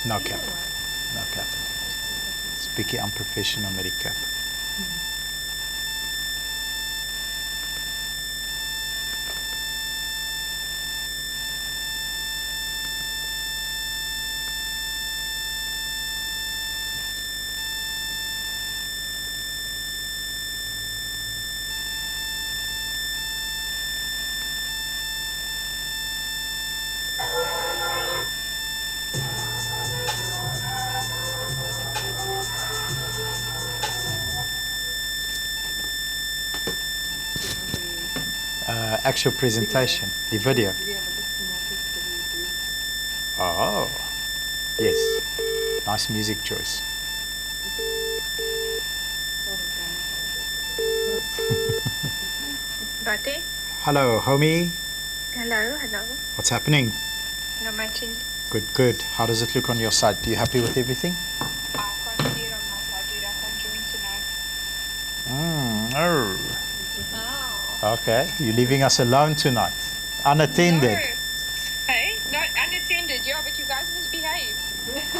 No cap. No cap. It's 'n bietjie unprofessional met die cap. Actual presentation, the video. Oh, yes. Nice music choice. Buddy? Hello, homie. Hello, hello. What's happening? Not much. Good, good. How does it look on your side? Are you happy with everything? I can't see it on my side, dude. I can't join tonight. Oh. Oh. Okay, you're leaving us alone tonight. Unattended. No. Hey? Not unattended, yeah, but you guys misbehave.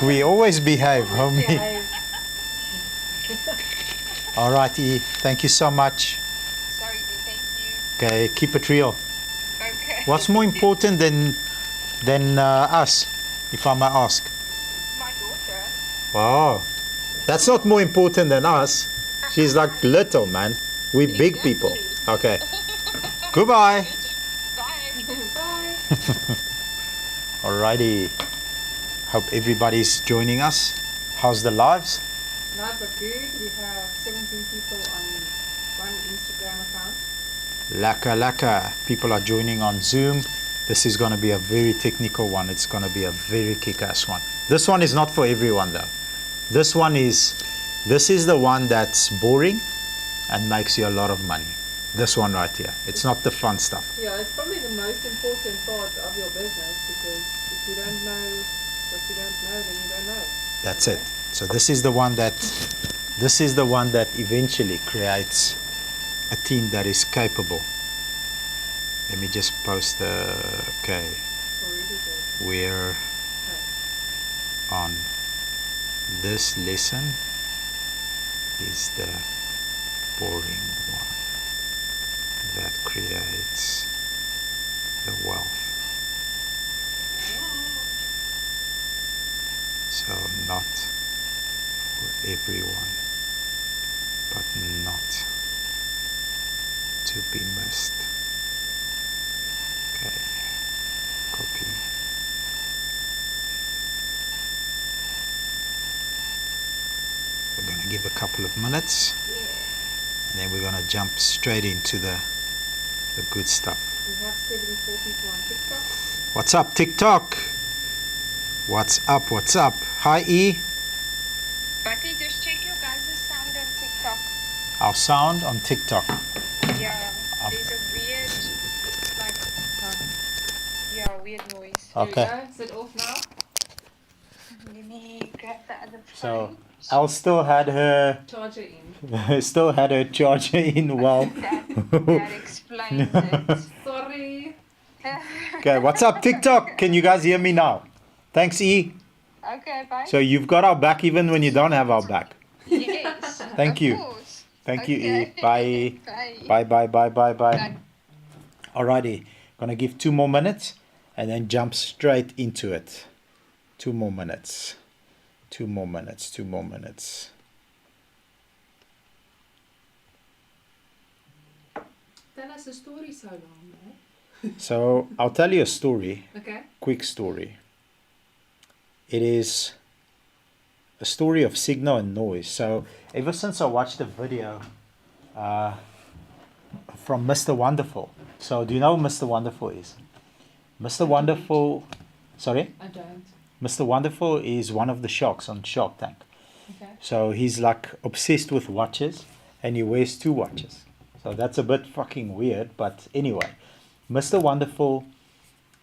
We always behave, homie. All righty. Thank you so much. Sorry, dude. Thank you. Okay, keep it real. Okay. What's more important than us, if I may ask? My daughter. Wow, that's not more important than us. She's like little, man. We big people. Okay. Goodbye. Bye. Bye. Alrighty. Hope everybody's joining us. How's the lives? Lives are good. We have 17 people on one Instagram account. Laka laka. People are joining on Zoom. This is going to be a very technical one. It's going to be a very kick-ass one. This one is not for everyone though. This is the one that's boring and makes you a lot of money. This one right here. It's not the fun stuff. Yeah, it's probably the most important part of your business, because if you don't know what you don't know, then you don't know. That's it. So this is the one that eventually creates a team that is capable. Let me just post the, okay, we're on this lesson is the boring one that creates the wealth. So not for everyone, but not to be missed. Okay, copy. We're going to give a couple of minutes, and then we're going to jump straight into the good stuff. We have 74 people on TikTok. What's up, TikTok? What's up? What's up? Hi, E. Buddy, just check your guys' sound on TikTok. Our sound on TikTok. Yeah, there's a weird, like, weird noise. Okay. Here we go. Is it off now? Let me grab the other So, phone. Elle still had her Charger in. charger in well. That explains it. Sorry. Okay, what's up, TikTok? Can you guys hear me now? Thanks, E. Okay, bye. So you've got our back even when you don't have our back. Yes. Thank of you. course. Thank you, Okay. E. Bye. Bye. Bye, bye, bye, bye, bye. Bye. Alrighty, gonna give 2 more minutes and then jump straight into it. 2 more minutes. 2 more minutes. 2 more minutes. Tell us a story so long, eh? So I'll tell you a story. Okay. Quick story. It is a story of signal and noise. So ever since I watched the video from Mr. Wonderful. So do you know who Mr. Wonderful is? Mr. Wonderful, sorry? I don't. Mr. Wonderful is one of the sharks on Shark Tank. Okay. So he's like obsessed with watches and he wears 2 watches. So that's a bit fucking weird, but anyway. Mr. Wonderful,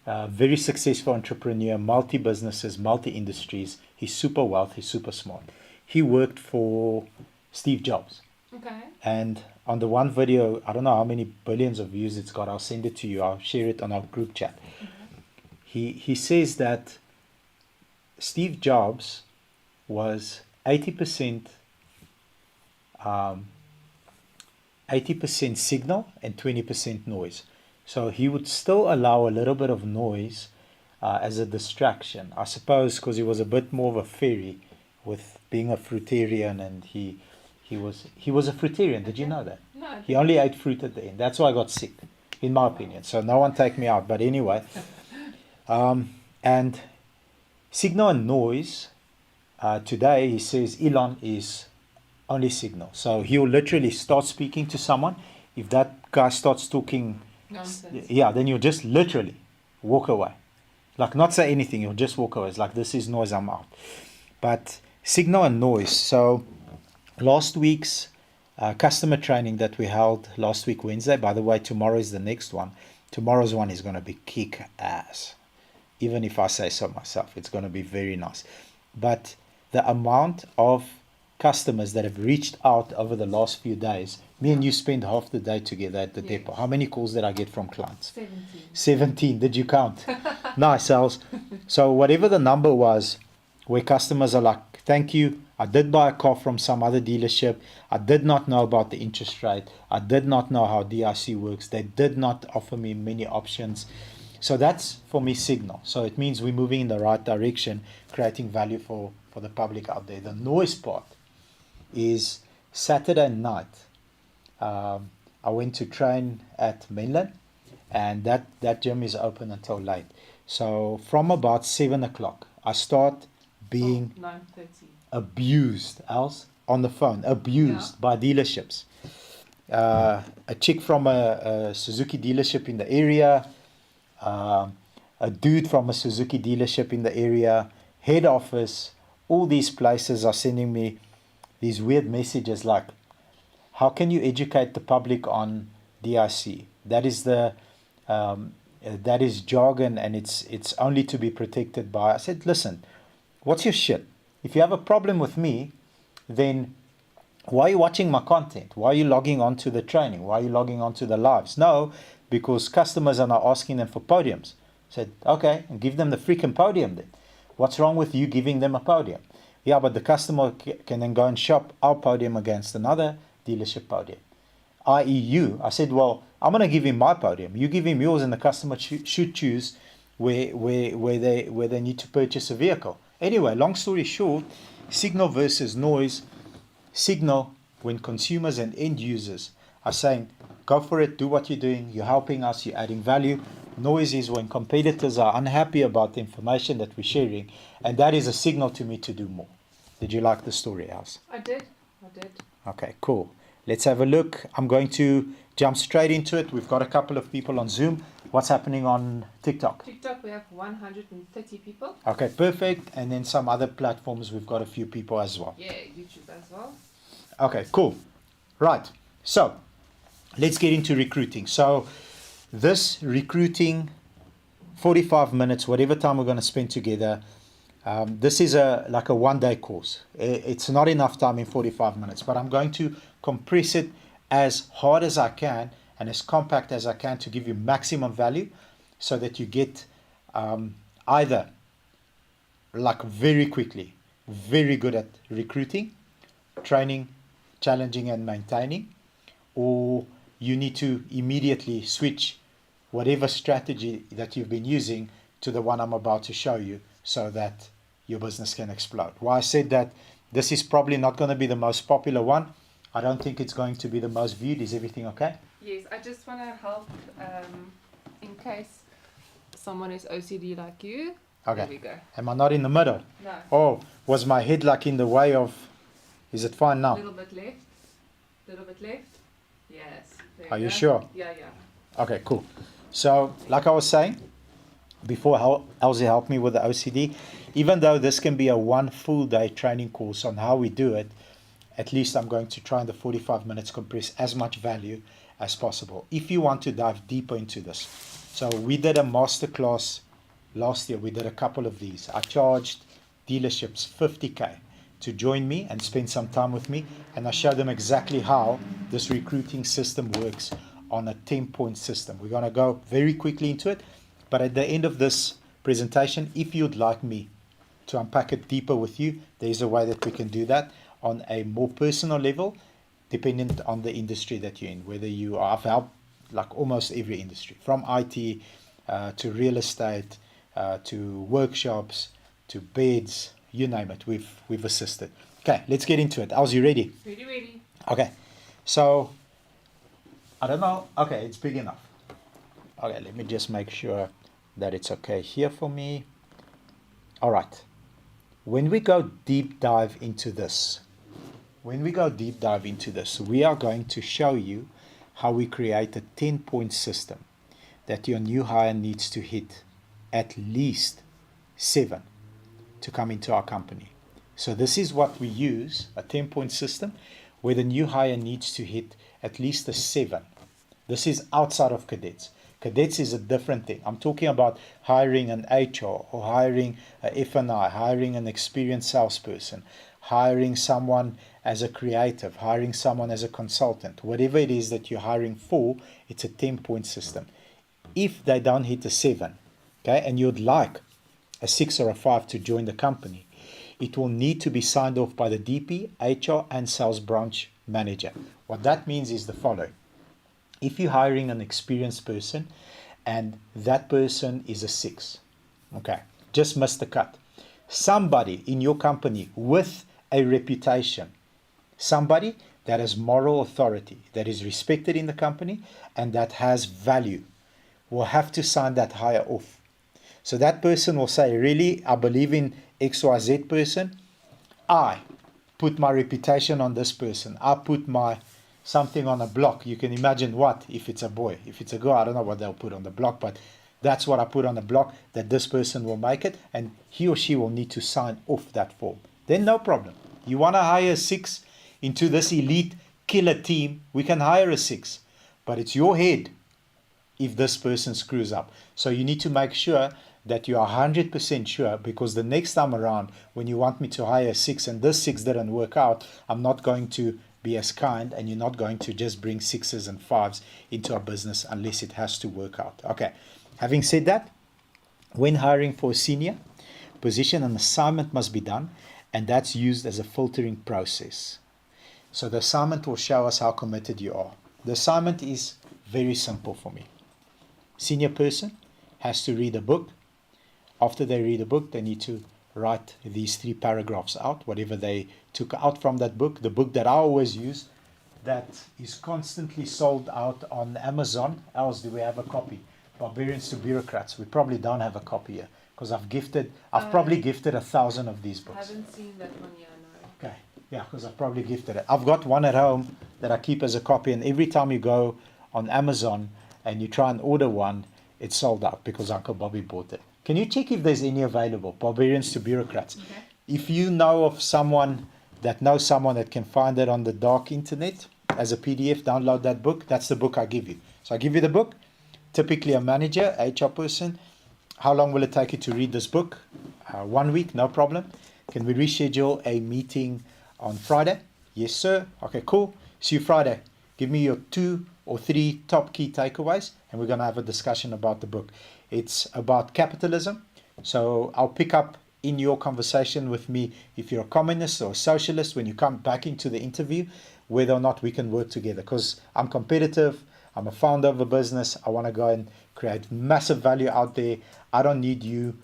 very successful entrepreneur, multi-businesses, multi-industries. He's super wealthy, super smart. He worked for Steve Jobs. Okay. And on the one video, I don't know how many billions of views it's got. I'll send it to you. I'll share it on our group chat. He says that Steve Jobs was 80% 80% signal and 20% noise. So he would still allow a little bit of noise as a distraction, I suppose, because he was a bit more of a fairy with being a fruitarian, and he was a fruitarian. Did you know that? No, I He only ate fruit at the end. That's why I got sick, in my opinion. So no one take me out. But anyway, and signal and noise. Today he says Elon is only signal. So he'll literally start speaking to someone. If that guy starts talking, nonsense. yeah, then you'll just literally walk away. Like not say anything, you'll just walk away. It's like, this is noise, I'm out. But signal and noise. So last week's customer training that we held last week Wednesday, by the way, tomorrow is the next one. Tomorrow's one is going to be kick ass. Even if I say so myself, it's going to be very nice. But the amount of customers that have reached out over the last few days, me and you spend half the day together at the Yes. depot. How many calls did I get from clients? 17. 17. Did you count? Nice, Els. So whatever the number was, where customers are like, thank you, I did buy a car from some other dealership. I did not know about the interest rate. I did not know how DIC works. They did not offer me many options. So that's, for me, signal. So it means we're moving in the right direction, creating value for the public out there. The noise part is Saturday night. I went to train at Mainland, and that gym is open until late. So from about 7 o'clock, I start being 9:30. abused, else on the phone, abused by dealerships. A chick from a Suzuki dealership in the area, a dude from a Suzuki dealership in the area, head office, all these places are sending me these weird messages like, how can you educate the public on DIC? That is that is jargon, and it's only to be protected by. I said, listen, what's your shit? If you have a problem with me, then why are you watching my content? Why are you logging on to the training? Why are you logging on to the lives? No, because customers are now asking them for podiums. I said, okay, and give them the freaking podium then. What's wrong with you giving them a podium? Yeah, but the customer can then go and shop our podium against another dealership podium, i.e. you. I said, well, I'm going to give him my podium. You give him yours, and the customer should choose where they need to purchase a vehicle. Anyway, long story short, signal versus noise. Signal, when consumers and end users are saying, go for it, do what you're doing, you're helping us, you're adding value. Noise is when competitors are unhappy about the information that we're sharing, and that is a signal to me to do more. Did you like the story, Els? I did. Okay, cool. Let's have a look. I'm going to jump straight into it. We've got a couple of people on Zoom. What's happening on TikTok? TikTok, we have 130 people. Okay, perfect. And then some other platforms, we've got a few people as well. Yeah, YouTube as well. Okay, cool. Right. So let's get into recruiting. So this recruiting, 45 minutes, whatever time we're going to spend together, this is like a one-day course. It's not enough time in 45 minutes, but I'm going to compress it as hard as I can and as compact as I can to give you maximum value, so that you get either like very quickly, very good at recruiting, training, challenging and maintaining, or you need to immediately switch whatever strategy that you've been using to the one I'm about to show you, so that your business can explode. Why I said that this is probably not going to be the most popular one. I don't think it's going to be the most viewed. Is everything okay? Yes, I just want to help in case someone is OCD like you. Okay. There we go. Am I not in the middle? No. Oh, was my head like in the way of... Is it fine now? Little bit left. Little bit left. Yes. There Are we you go. sure? Yeah. Okay, cool. So, like I was saying before, Elsie helped me with the OCD. Even though this can be a one full day training course on how we do it, at least I'm going to try in the 45 minutes compress as much value as possible. If you want to dive deeper into this. So we did a masterclass last year. We did a couple of these. I charged dealerships 50K to join me and spend some time with me. And I showed them exactly how this recruiting system works on a 10-point system. We're going to go very quickly into it. But at the end of this presentation, if you'd like me to unpack it deeper with you, there's a way that we can do that on a more personal level, dependent on the industry that you're in. Whether you are, I've helped like almost every industry, from IT to real estate, to workshops, to beds, you name it. We've assisted. Okay, let's get into it. How's you ready? Ready. Okay, so I don't know. Okay, it's big enough. Okay, let me just make sure that it's okay here for me. All right. When we go deep dive into this, we are going to show you how we create a 10-point system that your new hire needs to hit at least 7 to come into our company. So this is what we use, a 10-point system where the new hire needs to hit at least a 7. This is outside of cadets. Cadets is a different thing. I'm talking about hiring an HR or hiring a F&I, hiring an experienced salesperson, hiring someone as a creative, hiring someone as a consultant. Whatever it is that you're hiring for, it's a 10-point system. If they don't hit a 7, okay, and you'd like a 6 or a 5 to join the company, it will need to be signed off by the DP, HR, and sales branch manager. What that means is the following. If you're hiring an experienced person and that person is a 6, okay, just missed the cut. Somebody in your company with a reputation, somebody that has moral authority, that is respected in the company and that has value, will have to sign that hire off. So that person will say, really, I believe in XYZ person. I put my reputation on this person. I put my something on a block. You can imagine what, if it's a boy. If it's a girl, I don't know what they'll put on the block, but that's what I put on the block, that this person will make it, and he or she will need to sign off that form. Then no problem. You want to hire a 6 into this elite killer team, we can hire a 6. But it's your head if this person screws up. So you need to make sure that you are 100% sure, because the next time around when you want me to hire a 6 and this 6 didn't work out, I'm not going to be as kind, and you're not going to just bring 6s and 5s into our business unless it has to work out. Okay, having said that, when hiring for a senior position, an assignment must be done, and that's used as a filtering process. So the assignment will show us how committed you are. The assignment is very simple for me. Senior person has to read a book. After they read a book, they need to write these 3 paragraphs out, whatever they took out from that book. The book that I always use, that is constantly sold out on Amazon. Else, do we have a copy? Barbarians to Bureaucrats. We probably don't have a copy here, because I've probably gifted 1,000 of these books. I haven't seen that one yet, no. Okay, yeah, because I've probably gifted it. I've got one at home that I keep as a copy, and every time you go on Amazon and you try and order one, it's sold out because Uncle Bobby bought it. Can you check if there's any available? Barbarians to Bureaucrats. Okay. If you know of someone that knows someone that can find it on the dark internet as a PDF, download that book. That's the book I give you. So I give you the book. Typically a manager, HR person. How long will it take you to read this book? 1 week, no problem. Can we reschedule a meeting on Friday? Yes, sir. Okay, cool. See you Friday. Give me your 2 or 3 top key takeaways, and we're going to have a discussion about the book. It's about capitalism. So I'll pick up in your conversation with me if you're a communist or a socialist when you come back into the interview, whether or not we can work together. Because I'm competitive. I'm a founder of a business. I want to go and create massive value out there. I don't need you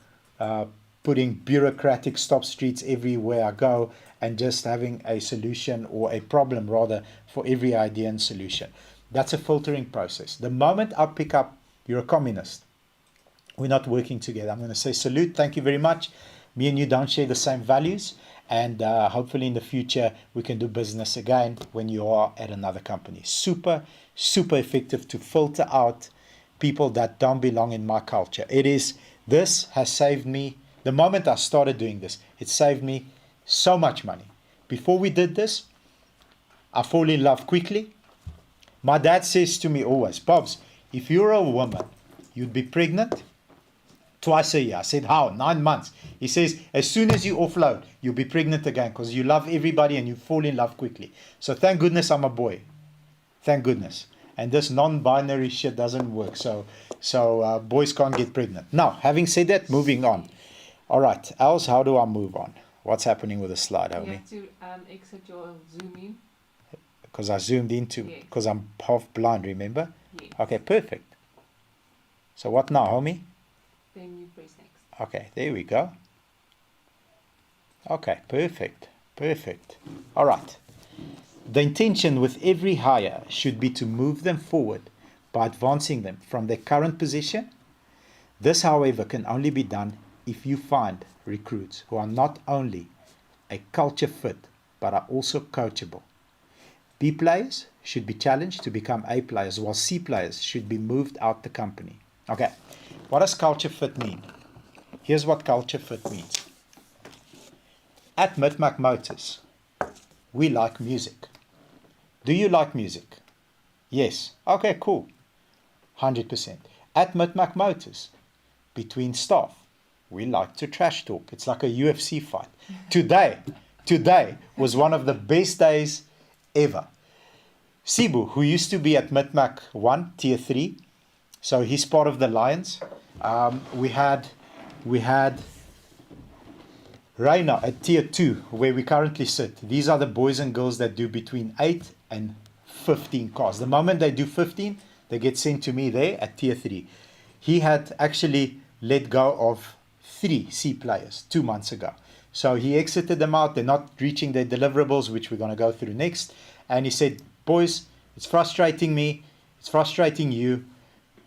putting bureaucratic stop streets everywhere I go and just having a solution, or a problem rather, for every idea and solution. That's a filtering process. The moment I pick up, you're a communist, we're not working together. I'm going to say salute, thank you very much. Me and you don't share the same values, and hopefully in the future we can do business again when you are at another company. Super, super effective to filter out people that don't belong in my culture. This has saved me, the moment I started doing this, it saved me so much money. Before we did this, I fall in love quickly. My dad says to me always, Bobs, if you're a woman, you'd be pregnant twice a year. I said, how? 9 months. He says, as soon as you offload, you'll be pregnant again, because you love everybody and you fall in love quickly. So thank goodness I'm a boy. Thank goodness. And this non-binary shit doesn't work. So boys can't get pregnant. Now, having said that, moving on. All right, else, how do I move on? What's happening with the slide, You homie? have to exit your Zoom in. Because I zoomed into, Yes. because I'm half blind, remember? Yes. Okay, perfect. So what now, homie? Then you press next. Okay, there we go. Okay, perfect, perfect. All right. The intention with every hire should be to move them forward by advancing them from their current position. This, however, can only be done if you find recruits who are not only a culture fit, but are also coachable. B players should be challenged to become A players, while C players should be moved out the company. Okay, what does culture fit mean? Here's what culture fit means. At Mitmac Motors, we like music. Do you like music? Yes. Okay, cool. 100%. At Mitmac Motors, between staff, we like to trash talk. It's like a UFC fight. Today was one of the best days ever. Sibu, who used to be at Mitmac 1, Tier 3, so he's part of the Lions. We had Reina at Tier 2, where we currently sit. These are the boys and girls that do between 8 and 15 cars. The moment they do 15, they get sent to me there at Tier 3. He had actually let go of 3 C players 2 months ago. So he exited them out. They're not reaching their deliverables, which we're going to go through next. And he said, boys, it's frustrating me. It's frustrating you.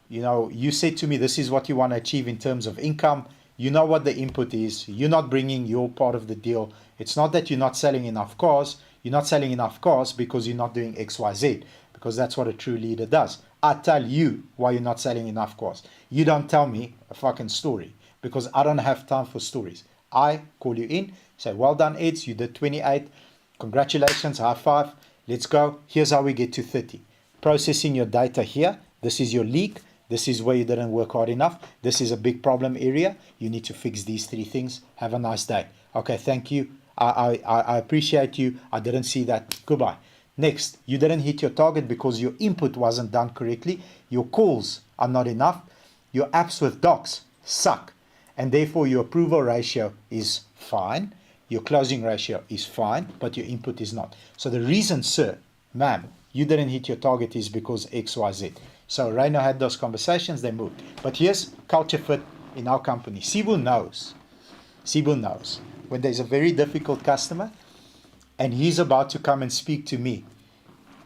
You know, you said to me, this is what you want to achieve in terms of income. You know what the input is. You're not bringing your part of the deal. It's not that you're not selling enough cars. You're not selling enough cars because you're not doing X, Y, Z, because that's what a true leader does. I tell you why you're not selling enough cars. You don't tell me a fucking story, because I don't have time for stories. I call you in, say, well done, Eds, you did 28. Congratulations, high five. Let's go. Here's how we get to 30. Processing your data here. This is your leak. This is where you didn't work hard enough. This is a big problem area. You need to fix these 3 things. Have a nice day. Okay, thank you. I appreciate you. I didn't see that. Goodbye. Next, you didn't hit your target because your input wasn't done correctly. Your calls are not enough. Your apps with docs suck. And therefore, your approval ratio is fine. Your closing ratio is fine, but your input is not. So the reason, sir, ma'am, you didn't hit your target is because X, Y, Z. So Reino had those conversations, they moved. But here's culture fit in our company. Sibu knows. When there's a very difficult customer and he's about to come and speak to me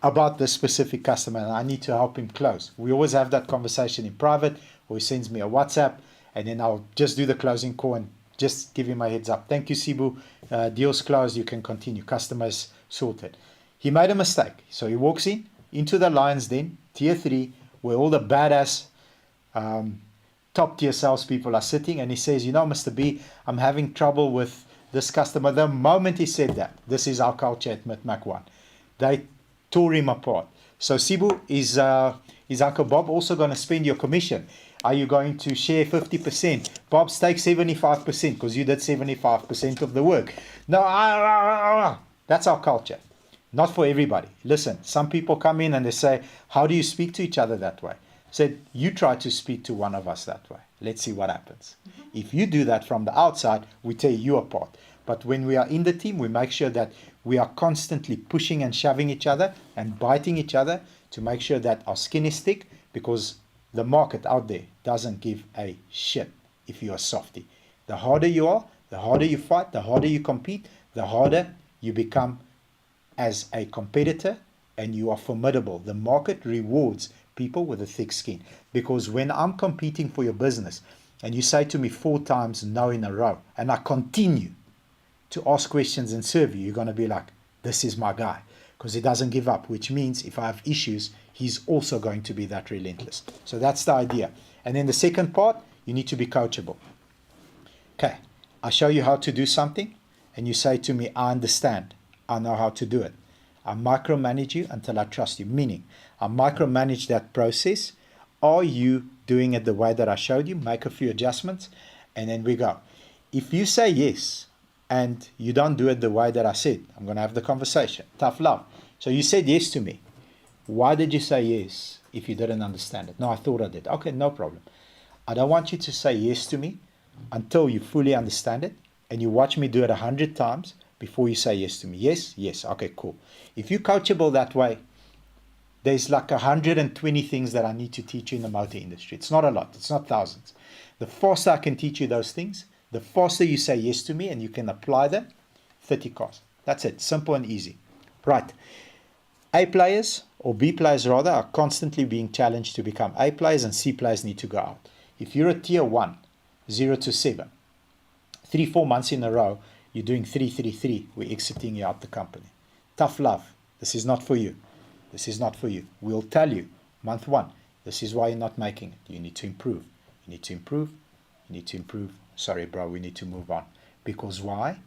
about this specific customer and I need to help him close. We always have that conversation in private, or he sends me a WhatsApp, and then I'll just do the closing call and just give him a heads up. Thank you, Sibu. Deal's closed. You can continue. Customers sorted. He made a mistake. So he walks into the Lions Den, Tier 3, where all the badass top tier salespeople are sitting, and he says, you know, Mr. B, I'm having trouble with this customer. The moment he said that, this is our culture at Mitmac 1. They tore him apart. So Sibu, is Uncle Bob also going to spend your commission? Are you going to share 50%? Bob, take 75% because you did 75% of the work. No, that's our culture. Not for everybody. Listen, some people come in and they say, how do you speak to each other that way? Said, you try to speak to one of us that way. Let's see what happens. If you do that from the outside, we tear you apart. But when we are in the team, we make sure that we are constantly pushing and shoving each other and biting each other to make sure that our skin is thick, because the market out there doesn't give a shit if you're a softie. The harder you are, the harder you fight, the harder you compete, the harder you become as a competitor, and you are formidable. The market rewards people with a thick skin, because when I'm competing for your business and you say to me 4 times no in a row and I continue to ask questions and serve you, you're going to be like, this is my guy, because he doesn't give up, which means if I have issues, he's also going to be that relentless. So that's the idea. And then the second part, you need to be coachable. Okay, I show you how to do something and you say to me, I understand, I know how to do it. I micromanage you until I trust you, meaning I micromanage that process. Are you doing it the way that I showed you? Make a few adjustments and then we go. If you say yes and you don't do it the way that I said, I'm going to have the conversation. Tough love. So you said yes to me. Why did you say yes if you didn't understand it? No, I thought I did. Okay, no problem. I don't want you to say yes to me until you fully understand it, and you watch me do it 100 times before you say yes to me. Yes, yes, okay, cool. If you're coachable that way, there's like 120 things that I need to teach you in the motor industry. It's not a lot, it's not thousands. The faster I can teach you those things, the faster you say yes to me and you can apply them, 30 cars. That's it, simple and easy. Right. A players, or B players rather, are constantly being challenged to become A players, and C players need to go out. If you're a tier 1, 0 to 7, 3-4 months in a row, you're doing 3-3-3, we're exiting you out the company. Tough love. This is not for you. This is not for you. We'll tell you, month 1, this is why you're not making it. You need to improve. You need to improve. You need to improve. Sorry, bro, we need to move on. Because why?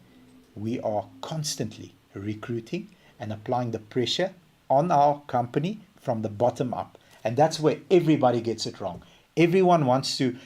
We are constantly recruiting and applying the pressure on our company from the bottom up. And that's where everybody gets it wrong. Everyone wants to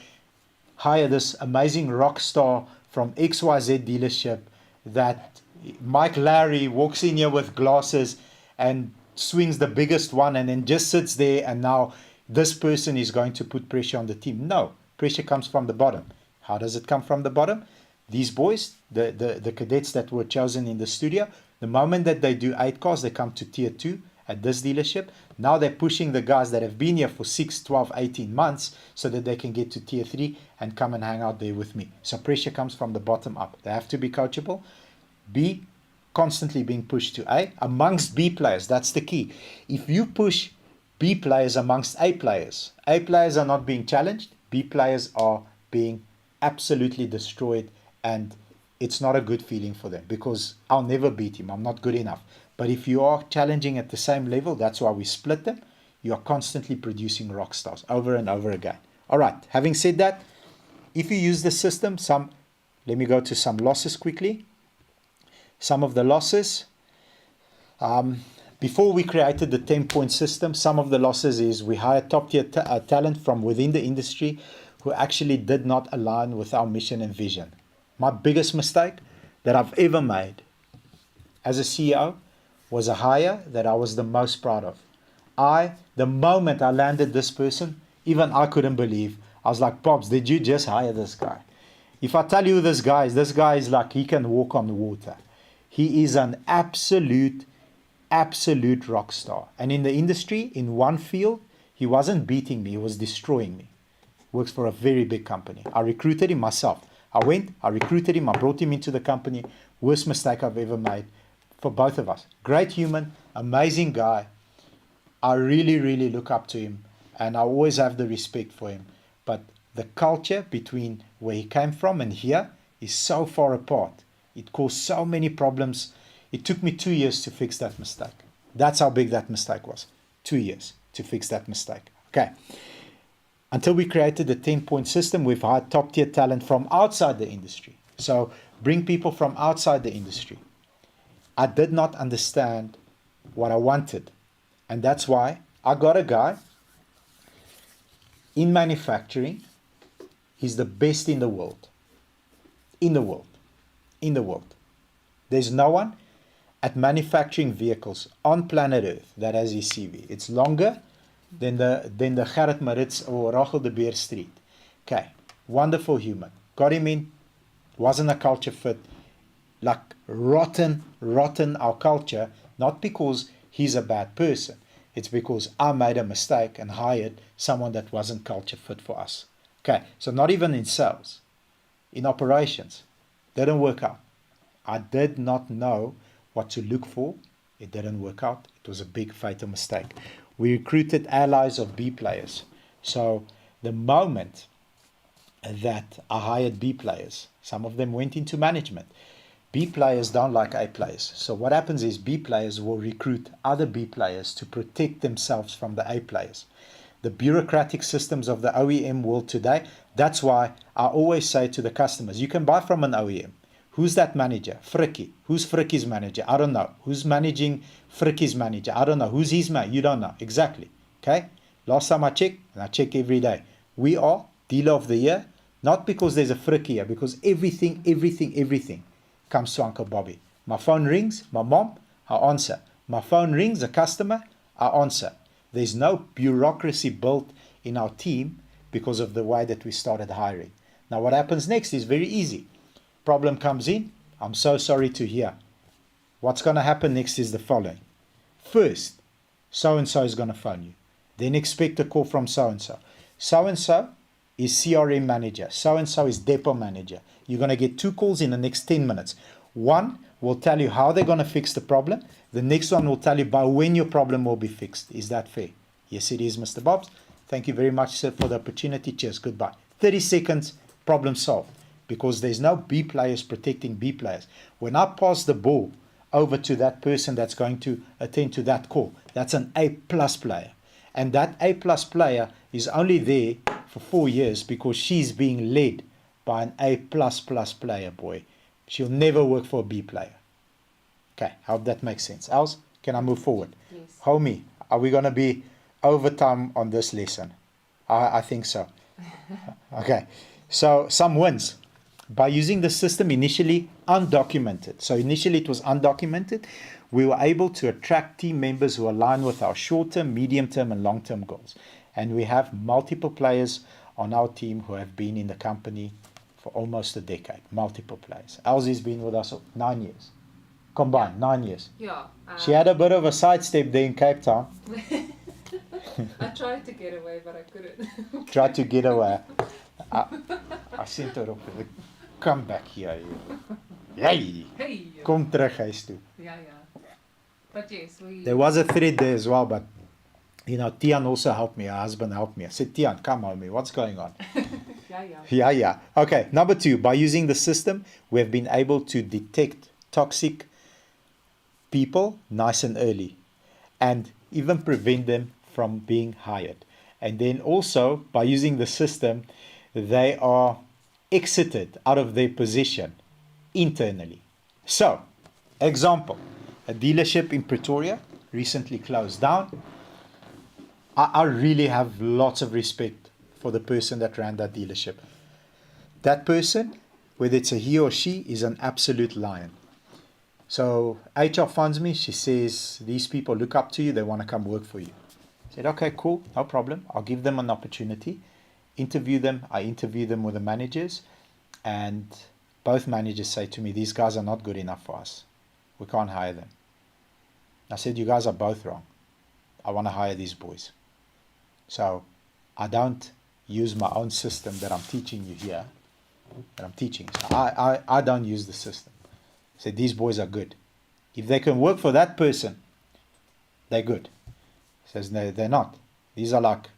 hire this amazing rock star from XYZ dealership that Mike Larry walks in here with glasses and swings the biggest one and then just sits there, and now this person is going to put pressure on the team. No, pressure comes from the bottom. How does it come from the bottom? These boys, the cadets that were chosen in the studio, the moment that they do 8 cars, they come to tier 2 at this dealership. Now they're pushing the guys that have been here for 6, 12, 18 months so that they can get to tier 3 and come and hang out there with me. So pressure comes from the bottom up. They have to be coachable. B, constantly being pushed to A amongst B players. That's the key. If you push B players amongst A players are not being challenged. B players are being absolutely destroyed, and it's not a good feeling for them because I'll never beat him. I'm not good enough. But if you are challenging at the same level, that's why we split them. You are constantly producing rock stars over and over again. All right. Having said that, if you use the system, let me go to some losses quickly. Some of the losses. Before we created the 10-point system, some of the losses is we hired top-tier talent from within the industry who actually did not align with our mission and vision. My biggest mistake that I've ever made as a CEO was a hire that I was the most proud of. The moment I landed this person, even I couldn't believe. I was like, Pops, did you just hire this guy? If I tell you this guy is like, he can walk on the water. He is an absolute rock star. And in the industry, in one field, he wasn't beating me, he was destroying me. Works for a very big company. I recruited him myself. I recruited him, I brought him into the company. Worst mistake I've ever made for both of us. Great human, amazing guy. I really, really look up to him, and I always have the respect for him. But the culture between where he came from and here is so far apart. It caused so many problems. It took me 2 years to fix that mistake. That's how big that mistake was. 2 years to fix that mistake. Okay. Until we created the 10-point system, we've hired top-tier talent from outside the industry. So bring people from outside the industry. I did not understand what I wanted. And that's why I got a guy in manufacturing. He's the best in the world. In the world. In the world. There's no one at manufacturing vehicles on planet Earth that has his CV. It's longer than the Gerrit Maritz or Rachel de Beer Street. Okay, wonderful human. Got him in, wasn't a culture fit, like rotten our culture, not because he's a bad person. It's because I made a mistake and hired someone that wasn't culture fit for us. Okay, so not even in sales, in operations, didn't work out. I did not know what to look for. It didn't work out. It was a big fatal mistake. We recruited allies of B players. So the moment that I hired B players, some of them went into management. B players don't like A players. So what happens is B players will recruit other B players to protect themselves from the A players. The bureaucratic systems of the OEM world today, that's why I always say to the customers, you can buy from an OEM. Who's that manager? Frikkie. Who's Frikkie's manager? I don't know. Who's managing Frikkie's manager? I don't know. Who's his man? You don't know. Exactly. Okay? Last time I checked, and I check every day, we are dealer of the year, not because there's a Frikkie here, because everything comes to Uncle Bobby. My phone rings, my mom, I answer. My phone rings, a customer, I answer. There's no bureaucracy built in our team because of the way that we started hiring. Now what happens next is very easy. Problem comes in. I'm so sorry to hear. What's going to happen next is the following. First, so-and-so is going to phone you. Then expect a call from so-and-so. So-and-so is CRM manager. So-and-so is depot manager. You're going to get 2 calls in the next 10 minutes. One will tell you how they're going to fix the problem. The next one will tell you by when your problem will be fixed. Is that fair? Yes, it is, Mr. Bobs. Thank you very much, sir, for the opportunity. Cheers. Goodbye. 30 seconds, problem solved. Because there's no B players protecting B players. When I pass the ball over to that person that's going to attend to that call, that's an A+ player. And that A+ player is only there for 4 years because she's being led by an A++ player, boy. She'll never work for a B player. Okay, I hope that makes sense. Els, can I move forward? Yes. Homie, are we going to be overtime on this lesson? I think so. Okay, so some wins. By using the system initially undocumented. So initially it was undocumented. We were able to attract team members who align with our short-term, medium-term, and long-term goals. And we have multiple players on our team who have been in the company for almost a decade. Multiple players. Elsie's been with us 9 years. Combined, 9 years. Yeah. She had a bit of a sidestep there in Cape Town. I tried to get away, but I couldn't. Tried to get away. I sent her up. Come back here. Hey! Hey. Kom terug huis toe. Yeah. But yes, we. There was a thread there as well, but you know, Tian also helped me. Her husband helped me. I said, Tian, come on me. What's going on? Yeah. Okay. Number 2, by using the system, we have been able to detect toxic people nice and early, and even prevent them from being hired. And then also by using the system, they are exited out of their position internally. So, example, a dealership in Pretoria recently closed down. I really have lots of respect for the person that ran that dealership. That person, whether it's a he or she, is an absolute lion. So HR phones me, she says, these people look up to you, they want to come work for you. I said, okay, cool, no problem. I'll give them an opportunity. Interview them. I interview them with the managers, and both managers say to me, these guys are not good enough for us. We can't hire them. I said, you guys are both wrong. I want to hire these boys. So I don't use my own system that I'm teaching you here, that I'm teaching. So I don't use the system. I said, these boys are good. If they can work for that person, they're good. He says, no, they're not. These are like,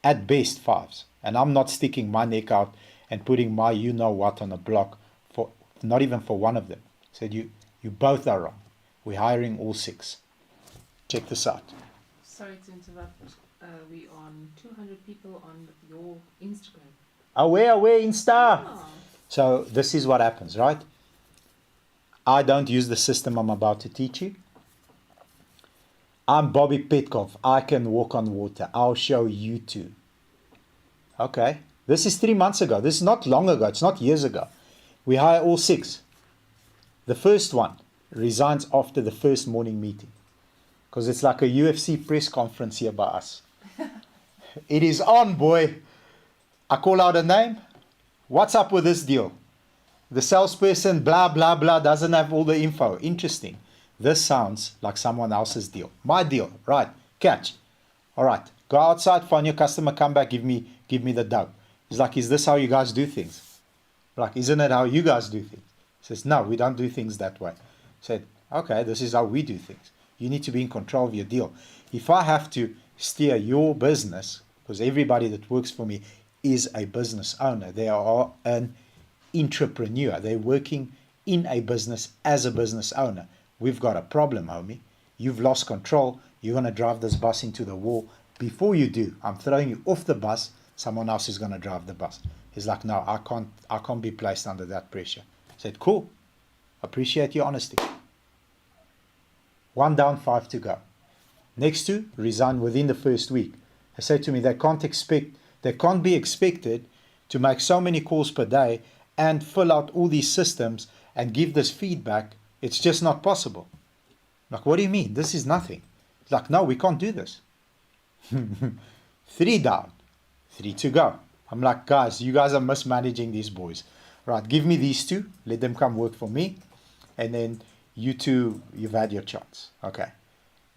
at best, 5s. And I'm not sticking my neck out and putting my you-know-what on a block, for not even for one of them. I said, you both are wrong. We're hiring all 6. Check this out. Sorry to interrupt. We on 200 people on your Instagram. Aware, Insta. Oh. So this is what happens, right? I don't use the system I'm about to teach you. I'm Bobby Petkov. I can walk on water. I'll show you too. Okay. This is 3 months ago. This is not long ago. It's not years ago. We hire all 6. The first one resigns after the first morning meeting. Because it's like a UFC press conference here by us. It is on, boy. I call out a name. What's up with this deal? The salesperson, blah, blah, blah, doesn't have all the info. Interesting. This sounds like someone else's deal. My deal, right? Catch. All right. Go outside, find your customer, come back, give me the dough. He's like, is this how you guys do things? Like, isn't it how you guys do things? He says, no, we don't do things that way. I said, okay, this is how we do things. You need to be in control of your deal. If I have to steer your business, because everybody that works for me is a business owner, they are an entrepreneur. They're working in a business as a business owner. We've got a problem, homie. You've lost control. You're going to drive this bus into the wall. Before you do, I'm throwing you off the bus. Someone else is going to drive the bus. He's like, no, I can't be placed under that pressure. I said, cool. Appreciate your honesty. 1 down, 5 to go. Next 2 resign within the first week. They say to me, they can't be expected to make so many calls per day and fill out all these systems and give this feedback. It's just not possible. Like, what do you mean? This is nothing. Like, no, we can't do this. 3 down, 3 to go. I'm like, guys, you guys are mismanaging these boys. Right, give me these two. Let them come work for me. And then you two, you've had your chance. Okay.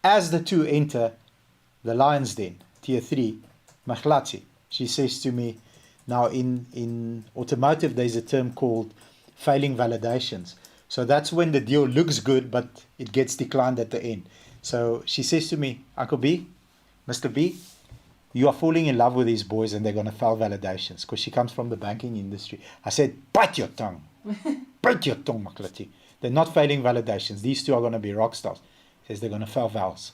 As the two enter the Lions Den, Tier 3, Maglatsi, she says to me, now in automotive, there's a term called failing validations. So that's when the deal looks good, but it gets declined at the end. So she says to me, Uncle B, Mr. B, you are falling in love with these boys and they're going to fail validations, because she comes from the banking industry. I said, bite your tongue. Bite your tongue, Maklati. They're not failing validations. These two are going to be rock stars. She says they're going to fail vals.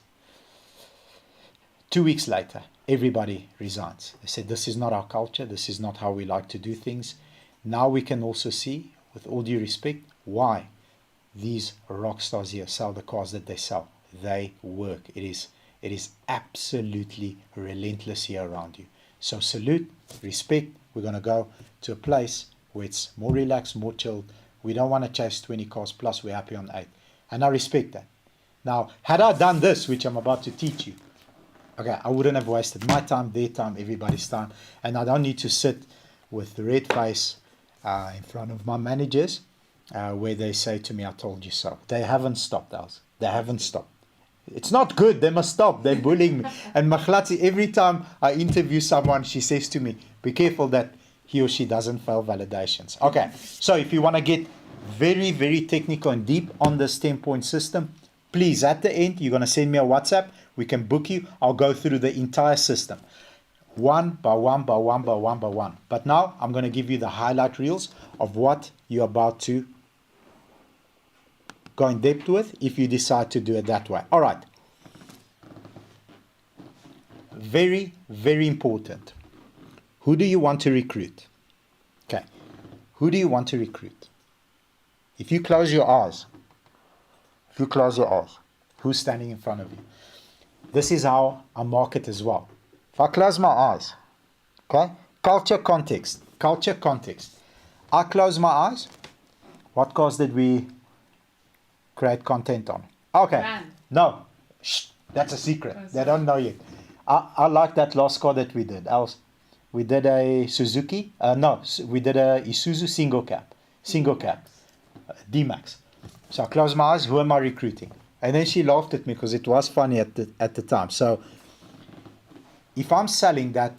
2 weeks later, everybody resigns. They said, this is not our culture. This is not how we like to do things. Now we can also see, with all due respect, why these rock stars here sell the cars that they sell. They work. It is absolutely relentless here around you. So salute, respect. We're going to go to a place where it's more relaxed, more chilled. We don't want to chase 20 cars plus. We're happy on 8. And I respect that. Now, had I done this, which I'm about to teach you, okay, I wouldn't have wasted my time, their time, everybody's time. And I don't need to sit with the red face in front of my managers where they say to me, I told you so. They haven't stopped us. They haven't stopped. It's not good. They must stop. They're bullying me. And Maglatsi, every time I interview someone, she says to me, be careful that he or she doesn't fail validations. Okay, so if you want to get very, very technical and deep on this 10-point system, please, at the end, you're going to send me a WhatsApp. We can book you. I'll go through the entire system. One by one by one by one by one. But now I'm going to give you the highlight reels of what you're about to go in depth with if you decide to do it that way. All right. Very, very important. Who do you want to recruit? Okay. Who do you want to recruit? If you close your eyes, who's standing in front of you? This is how I market as well. If I close my eyes, okay? Culture, context. I close my eyes. What cars did we create content on? Okay. Brand. No. Shh. That's a secret. They don't know yet. I like that last car that we did. We did a Suzuki. We did a Isuzu single cab. D-Max. So I closed my eyes. Who am I recruiting? And then she laughed at me because it was funny at the time. So if I'm selling that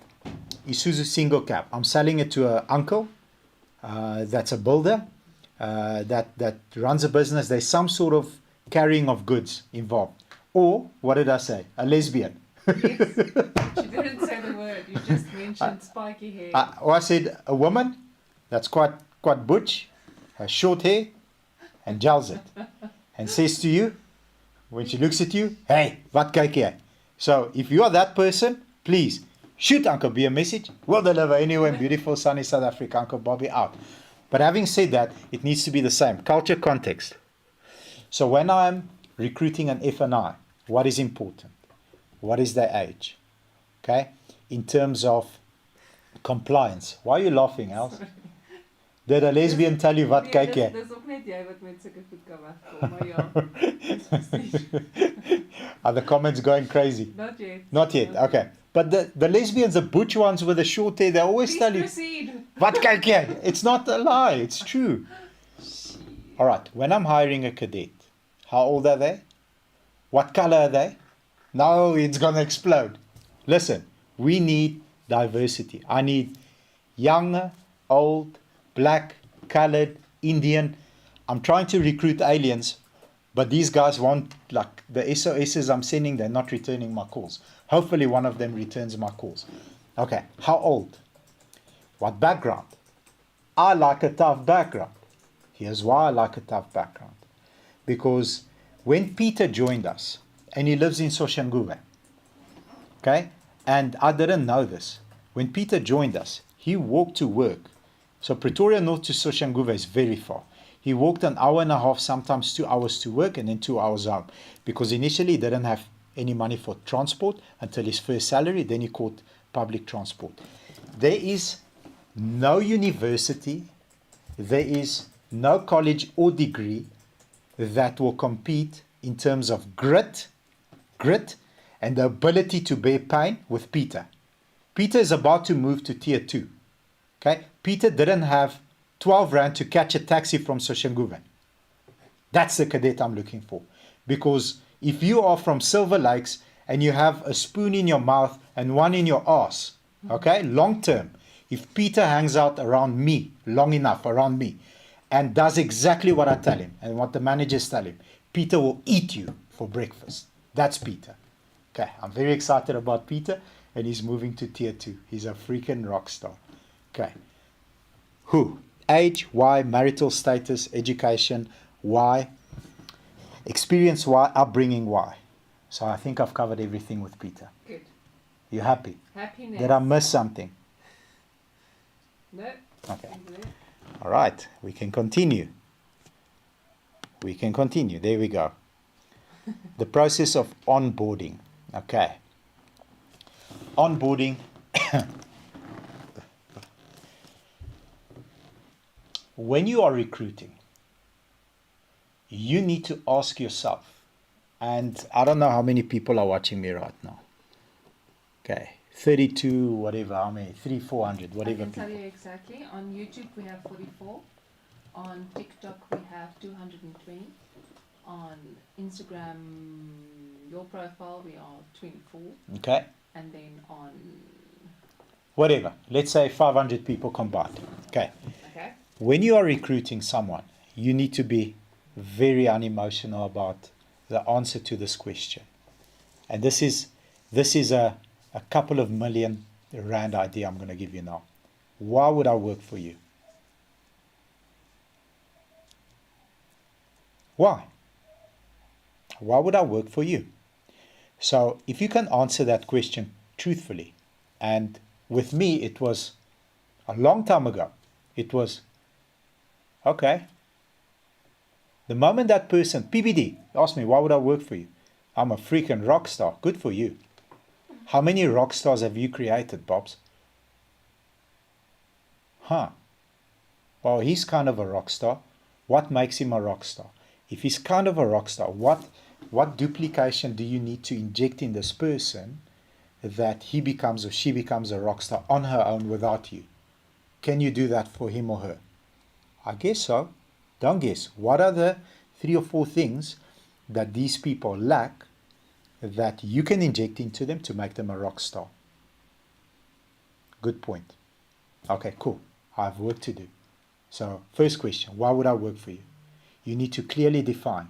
Isuzu single cab, I'm selling it to an uncle that's a builder that runs a business. There's some sort of carrying of goods involved. Or, what did I say? A lesbian. Yes. She didn't say the word. You just mentioned spiky hair. I said a woman that's quite butch, has short hair, and gels it. And says to you, when she looks at you, hey, wat kyk jy? So if you are that person, please shoot Uncle B a message. We'll deliver anywhere in beautiful sunny South Africa. Uncle Bobby out. But having said that, it needs to be the same. Culture, context. So when I'm recruiting an F&I, what is important? What is their age? Okay? In terms of compliance. Why are you laughing, Els? Did a lesbian tell you wat kyk jy? Dis ook net jy wat met sulke goed kan wegkom, maar ja. Are the comments going crazy? Not yet. Not yet, okay. But the lesbians, the butch ones with the short hair, they always Please tell you, proceed. wat kyk jy? It's not a lie, it's true. All right, when I'm hiring a cadet, how old are they? What color are they? No, it's going to explode. Listen, we need diversity. I need young, old, black, colored, Indian. I'm trying to recruit aliens, but these guys won't, like the SOSs I'm sending, they're not returning my calls. Hopefully one of them returns my calls. Okay, how old? What background? I like a tough background. Here's why I like a tough background. Because when Peter joined us, and he lives in Soshanguve, okay, and I didn't know this. When Peter joined us, he walked to work. So Pretoria North to Soshanguve is very far. He walked an hour and a half, sometimes 2 hours to work and then 2 hours home. Because initially he didn't have any money for transport until his first salary. Then he caught public transport. There is no university, there is no college or degree that will compete in terms of grit, and the ability to bear pain with Peter. Peter is about to move to tier 2. Okay, Peter didn't have 12 rand to catch a taxi from Soshanguve. That's the cadet I'm looking for. Because if you are from Silver Lakes and you have a spoon in your mouth and one in your ass, okay, long term, if Peter hangs out around me long enough around me and does exactly what I tell him and what the managers tell him, Peter will eat you for breakfast. That's Peter. Okay, I'm very excited about Peter, and he's moving to tier 2. He's a freaking rock star. Okay. Who? Age, why, marital status, education, why, experience, why, upbringing, why. So I think I've covered everything with Peter. Good. You happy? Happiness. Did I miss something? No. Okay. No. All right, we can continue. We can continue. There we go. The process of onboarding. Okay. Onboarding. When you are recruiting, you need to ask yourself, and I don't know how many people are watching me right now. Okay, 32, whatever, how many, 400, whatever I can tell people. you exactly. On YouTube we have 44. On TikTok we have 220. On Instagram, your profile, we are 24. Okay, And then on... whatever, let's say 500 people combined. Okay. Okay. When you are recruiting someone, you need to be very unemotional about the answer to this question. And this is a couple of million rand idea I'm going to give you now. Why would I work for you? Why? Why would I work for you? So if you can answer that question truthfully, and with me it was a long time ago, it was, okay, the moment that person, PBD, asked me, why would I work for you? I'm a freaking rock star. Good for you. How many rock stars have you created, Bobs? Huh. Well, he's kind of a rock star. What makes him a rock star? If he's kind of a rock star, what duplication do you need to inject in this person that he becomes or she becomes a rock star on her own without you? Can you do that for him or her? I guess so. Don't guess. What are the 3 or 4 things that these people lack that you can inject into them to make them a rock star? Good point. Okay, cool. I have work to do. So, first question, why would I work for you? You need to clearly define.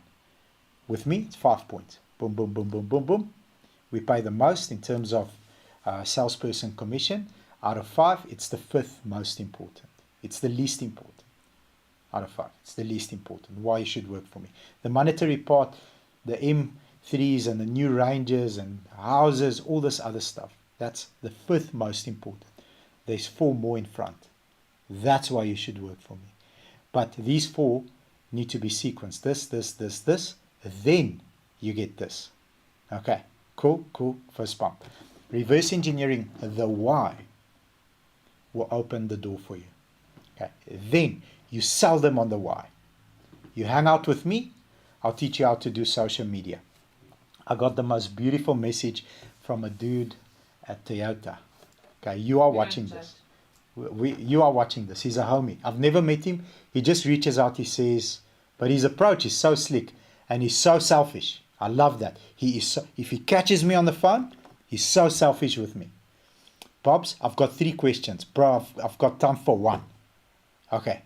With me, it's 5 points. Boom, boom, boom, boom, boom, boom. We pay the most in terms of salesperson commission. Out of 5, it's the 5th most important. It's the least important. Out of 5, it's the least important. Why you should work for me. The monetary part, the M3s and the new ranges and houses, all this other stuff, that's the 5th most important. There's 4 more in front. That's why you should work for me. But these 4 need to be sequenced. This. Then you get this. Okay, cool. First pump. Reverse engineering the why will open the door for you. Okay, then you sell them on the why. You hang out with me, I'll teach you how to do social media. I got the most beautiful message from a dude at Toyota. Okay, you are watching this. You are watching this. He's a homie. I've never met him. He just reaches out, he says, but his approach is so slick and he's so selfish. I love that. He is so, if he catches me on the phone, he's so selfish with me. Bobs, I've got 3 questions. Bro, I've got time for 1. Okay,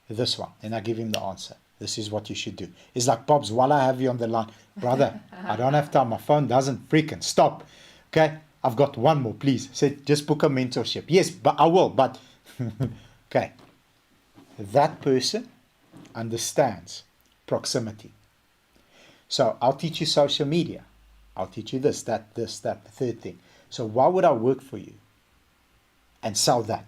this one. And I give him the answer. This is what you should do. It's like, Bobs, while I have you on the line, brother, I don't have time. My phone doesn't freaking stop. Okay, I've got 1 more, please. Said, just book a mentorship. Yes, but I will, but... okay. That person understands proximity. So I'll teach you social media. I'll teach you this, that, the 3rd thing. So why would I work for you? And sell that.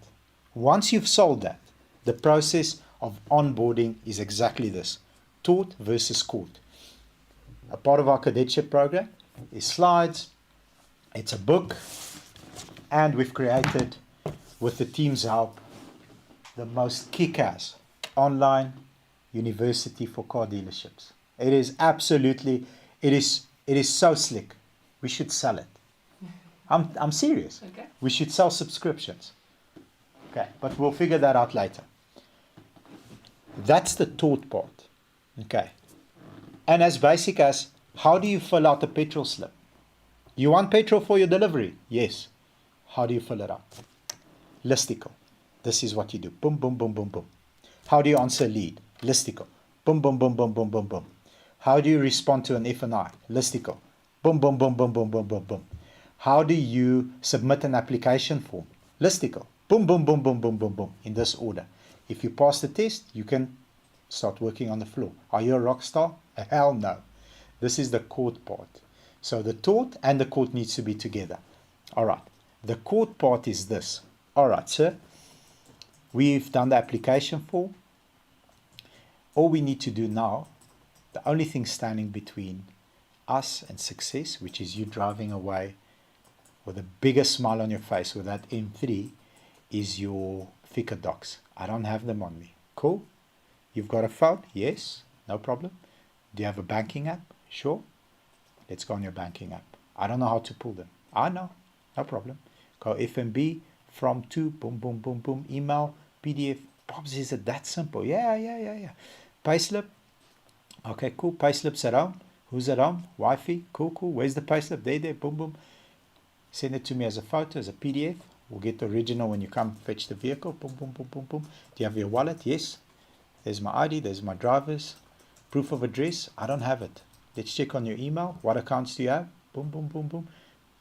Once you've sold that, the process of onboarding is exactly this. Taught versus caught. A part of our cadetship program is slides. It's a book. And we've created, with the team's help, the most kick-ass online university for car dealerships. It is absolutely, it is so slick. We should sell it. I'm serious. Okay. We should sell subscriptions. Okay, but we'll figure that out later. That's the taught part. Okay. And as basic as, how do you fill out a petrol slip? You want petrol for your delivery? Yes. How do you fill it out? Listicle. This is what you do. Boom, boom, boom, boom, boom. How do you answer a lead? Listicle. Boom, boom, boom, boom, boom, boom, boom. How do you respond to an F&I? Listicle. Boom, boom, boom, boom, boom, boom, boom, boom. How do you submit an application form? Listicle. Boom, boom, boom, boom, boom, boom, boom. In this order. If you pass the test, you can start working on the floor. Are you a rock star? Hell no. This is the caught part. So the taught and the caught needs to be together. All right. The caught part is this. All right, sir. We've done the application form. All we need to do now, the only thing standing between us and success, which is you driving away with a bigger smile on your face with that M3, is your Fika docs. I don't have them on me. Cool. You've got a phone? Yes. No problem. Do you have a banking app? Sure. Let's go on your banking app. I don't know how to pull them. I know. No problem. Go FNB, from to, boom, boom, boom, boom, email, PDF. Pops, is it that simple? Yeah. Payslip. Okay, cool. Payslip's at home. Who's at home? Wi-Fi. Cool. Where's the payslip? There. Boom, boom. Send it to me as a photo, as a PDF. We'll get the original when you come fetch the vehicle. Boom, boom, boom, boom, boom. Do you have your wallet? Yes. There's my ID. There's my driver's. Proof of address. I don't have it. Let's check on your email. What accounts do you have? Boom, boom, boom, boom.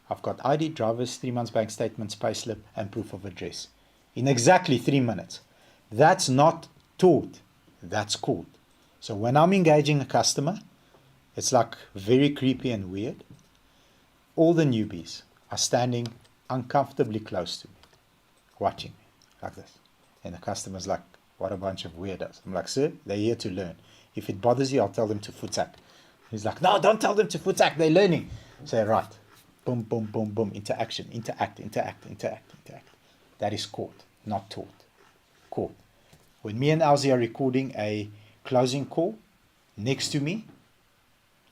I've got ID, drivers, 3 months bank statements, payslip, and proof of address. In exactly 3 minutes. That's not taught. That's called. So when I'm engaging a customer, it's like very creepy and weird. All the newbies are standing uncomfortably close to me, watching me like this. And the customer's like, what a bunch of weirdos. I'm like, sir, they're here to learn. If it bothers you, I'll tell them to futsack. He's like, no, don't tell them to futsack. They're learning. Say, right. Boom, boom, boom, boom. Interaction. Interact. That is caught, not taught. Caught. When me and Elsie are recording a closing call, next to me,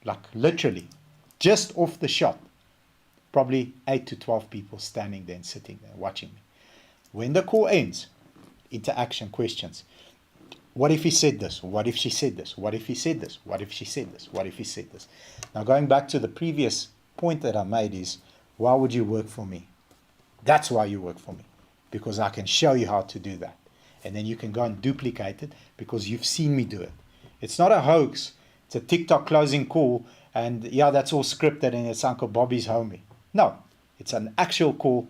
like literally, just off the shot, probably 8 to 12 people standing there and sitting there watching me. When the call ends, interaction, questions. What if he said this? What if she said this? What if he said this? What if she said this? What if he said this? Now going back to the previous point that I made is, why would you work for me? That's why you work for me. Because I can show you how to do that. And then you can go and duplicate it because you've seen me do it. It's not a hoax. It's a TikTok closing call. And yeah, that's all scripted and it's Uncle Bobby's homie. No, it's an actual call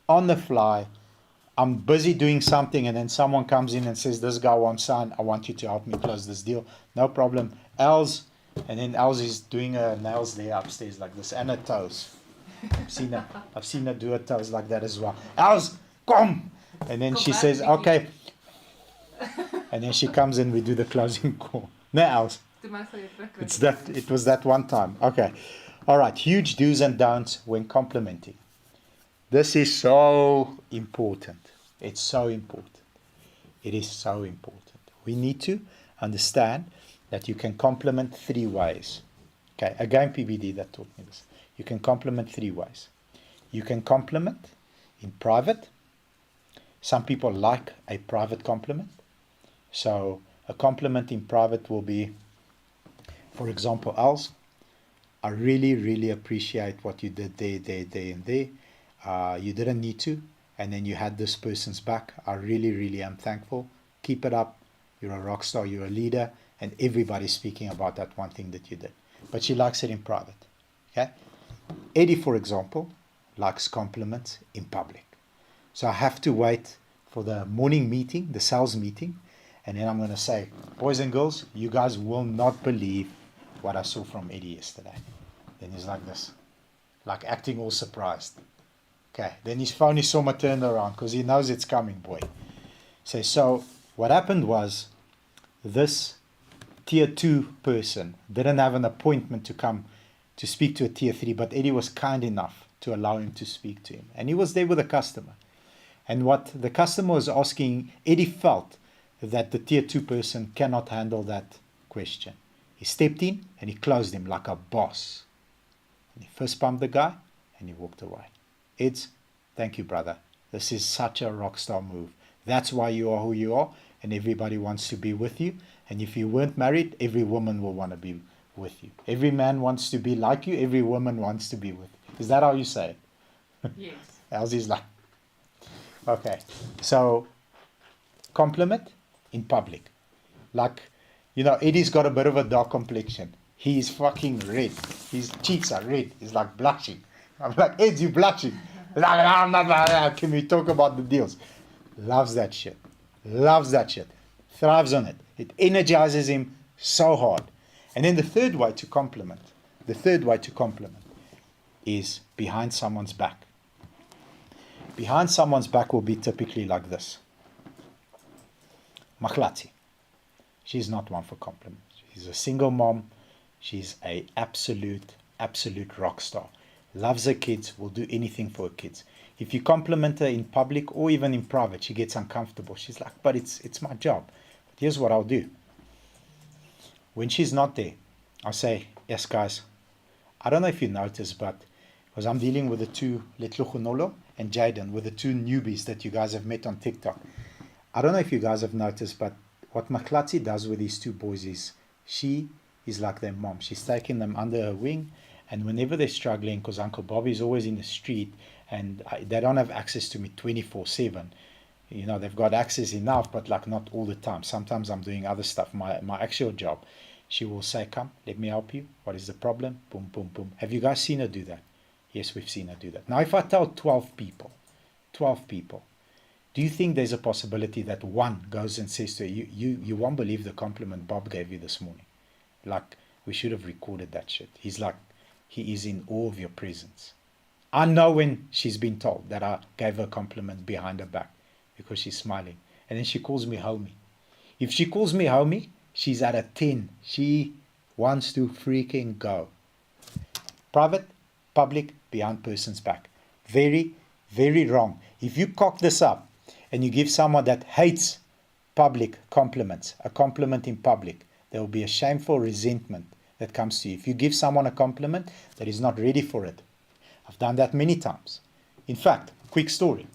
on the fly. I'm busy doing something and then someone comes in and says, this guy wants sign. I want you to help me close this deal. No problem. Els, and then Els is doing her nails there upstairs like this and her toes. I've seen her do her toes like that as well. Els, come! And then she says, okay. And then she comes in, we do the closing call. No, Els. It was that one time. Okay. All right. Huge do's and don'ts when complimenting. This is so important. It's so important. It is so important. We need to understand that you can compliment 3 ways. Okay, again, PBD that taught me this. You can compliment 3 ways. You can compliment in private. Some people like a private compliment. So a compliment in private will be, for example, Els, I really, really appreciate what you did there, and there. You didn't need to, and then you had this person's back. I really, really am thankful. Keep it up. You're a rock star. You're a leader, and everybody's speaking about that one thing that you did. But she likes it in private. Okay. Eddie, for example, likes compliments in public. So I have to wait for the morning meeting, the sales meeting, and then I'm going to say, boys and girls, you guys will not believe what I saw from Eddie yesterday. Then he's like this, like acting all surprised. Okay, then his phone is so much turned around because he knows it's coming, boy. So what happened was this tier 2 person didn't have an appointment to come to speak to a tier 3, but Eddie was kind enough to allow him to speak to him. And he was there with a customer. And what the customer was asking, Eddie felt that the tier 2 person cannot handle that question. He stepped in and he closed him like a boss. And he first pumped the guy and he walked away. Eds, thank you, brother. This is such a rock star move. That's why you are who you are, and everybody wants to be with you. And if you weren't married, every woman will want to be with you. Every man wants to be like you. Every woman wants to be with you. Is that how you say it? Yes. Elsie's like, okay. So, compliment in public. Like, you know, Eddie's got a bit of a dark complexion. He's fucking red. His cheeks are red. He's like blushing. I'm like, Ed, you blushing? Like, I'm not. Can we talk about the deals? Loves that shit. Loves that shit. Thrives on it. It energizes him so hard. And then the third way to compliment, is behind someone's back. Behind someone's back will be typically like this. Makhlati. She's not one for compliments. She's a single mom. She's a absolute rock star. Loves her kids, will do anything for her kids. If you compliment her in public or even in private, she gets uncomfortable. She's like, but it's my job. But here's what I'll do. When she's not there, I'll say, yes, guys, I don't know if you noticed, but because I'm dealing with the two, Letlukhunolo and Jaden, with the two newbies that you guys have met on TikTok. I don't know if you guys have noticed, but what Makhlati does with these two boys is she is like their mom. She's taking them under her wing, and whenever they're struggling, because Uncle Bobby is always in the street and they don't have access to me 24/7. You know, they've got access enough, but like not all the time. Sometimes I'm doing other stuff, my actual job. She will say, come, let me help you. What is the problem? Boom, boom, boom. Have you guys seen her do that? Yes, we've seen her do that. Now, if I tell 12 people, do you think there's a possibility that one goes and says to her, you won't believe the compliment Bob gave you this morning? Like, we should have recorded that shit. He's like, he is in awe of your presence. I know when she's been told that I gave her a compliment behind her back because she's smiling. And then she calls me homie. If she calls me homie, she's at a 10. She wants to freaking go. Private, public, behind person's back. Very, very wrong. If you cock this up and you give someone that hates public compliments, a compliment in public, there will be a shameful resentment that comes to you. If you give someone a compliment that is not ready for it, I've done that many times. In fact, quick story.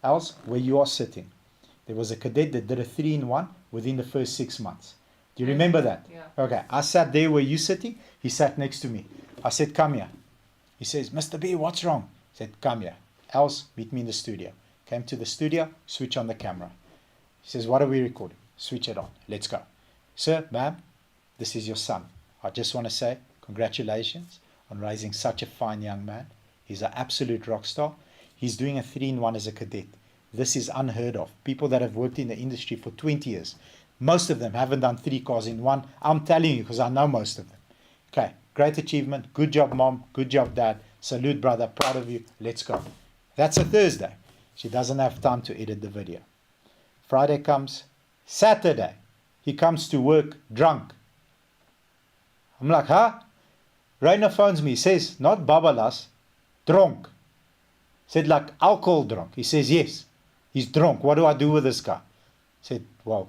Els, where you are sitting, there was a cadet that did a 3-in-1 within the first 6 months. Do you remember that? Yeah. Okay. I sat there where you're sitting. He sat next to me. I said, come here. He says, Mr. B, what's wrong? I said, come here. Els, meet me in the studio. Came to the studio, switch on the camera. He says, what are we recording? Switch it on. Let's go. Sir, ma'am, this is your son. I just want to say congratulations on raising such a fine young man. He's an absolute rock star. He's doing a 3-in-1 as a cadet. This is unheard of. People that have worked in the industry for 20 years, most of them haven't done 3 cars in one. I'm telling you because I know most of them. Okay, great achievement. Good job, mom. Good job, dad. Salute, brother. Proud of you. Let's go. That's a Thursday. She doesn't have time to edit the video. Friday comes. Saturday, he comes to work drunk. I'm like, huh? Rainer phones me. He says, not babalas, drunk. Said like alcohol drunk. He says, yes, he's drunk. What do I do with this guy? I said, well,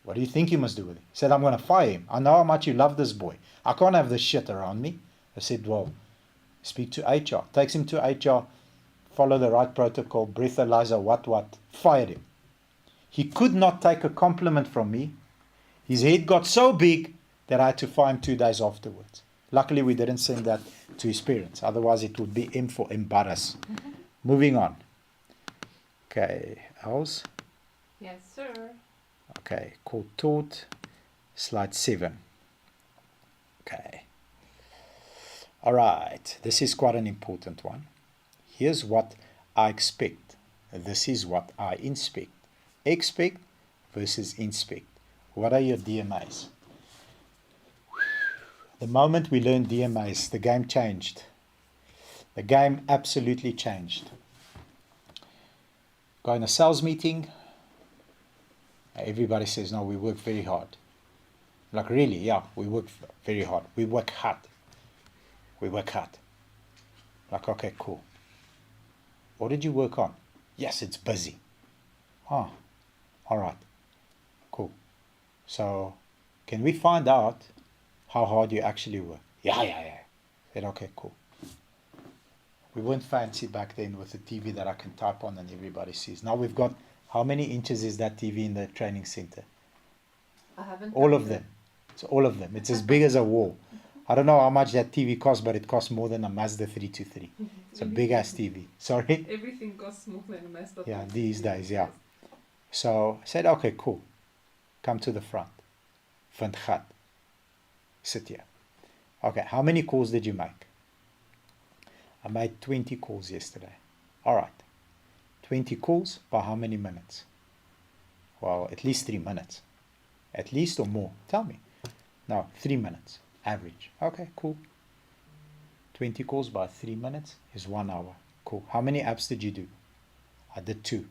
what do you think you must do with him? He said, I'm going to fire him. I know how much you love this boy. I can't have this shit around me. I said, well, speak to HR. Takes him to HR, follow the right protocol, breathalyzer, what, fired him. He could not take a compliment from me. His head got so big that I had to fire him 2 days afterwards. Luckily, we didn't send that to his parents. Otherwise, it would be M for embarrass. Mm-hmm. Moving on. Okay, Els? Yes, sir. Okay, called taught, slide 7. Okay. All right, this is quite an important one. Here's what I expect. This is what I inspect. Expect versus inspect. What are your DMAs? The moment we learned DMAs, the game changed. The game absolutely changed. Go in a sales meeting. Everybody says, no, we work very hard. Like, really? Yeah, we work very hard. We work hard. We work hard. Like, okay, cool. What did you work on? Yes, it's busy. Ah, all right. Cool. So, can we find out how hard you actually work? Yeah. I said, okay, cool. We weren't fancy back then with a TV that I can type on and everybody sees. Now we've got, how many inches is that TV in the training center? I haven't. All of them. It's all of them. It's as big as a wall. I don't know how much that TV costs, but it costs more than a Mazda 323. It's a big ass TV. Sorry? Everything costs more than a Mazda. Yeah, these days, yeah. So I said, okay, cool. Come to the front. Vind gat. Sit here. Okay, how many calls did you make? I made 20 calls yesterday. All right. 20 calls by how many minutes? Well, at least 3 minutes. At least or more. Tell me. No, 3 minutes. Average. Okay, cool. 20 calls by 3 minutes is 1 hour. Cool. How many apps did you do? I did 2.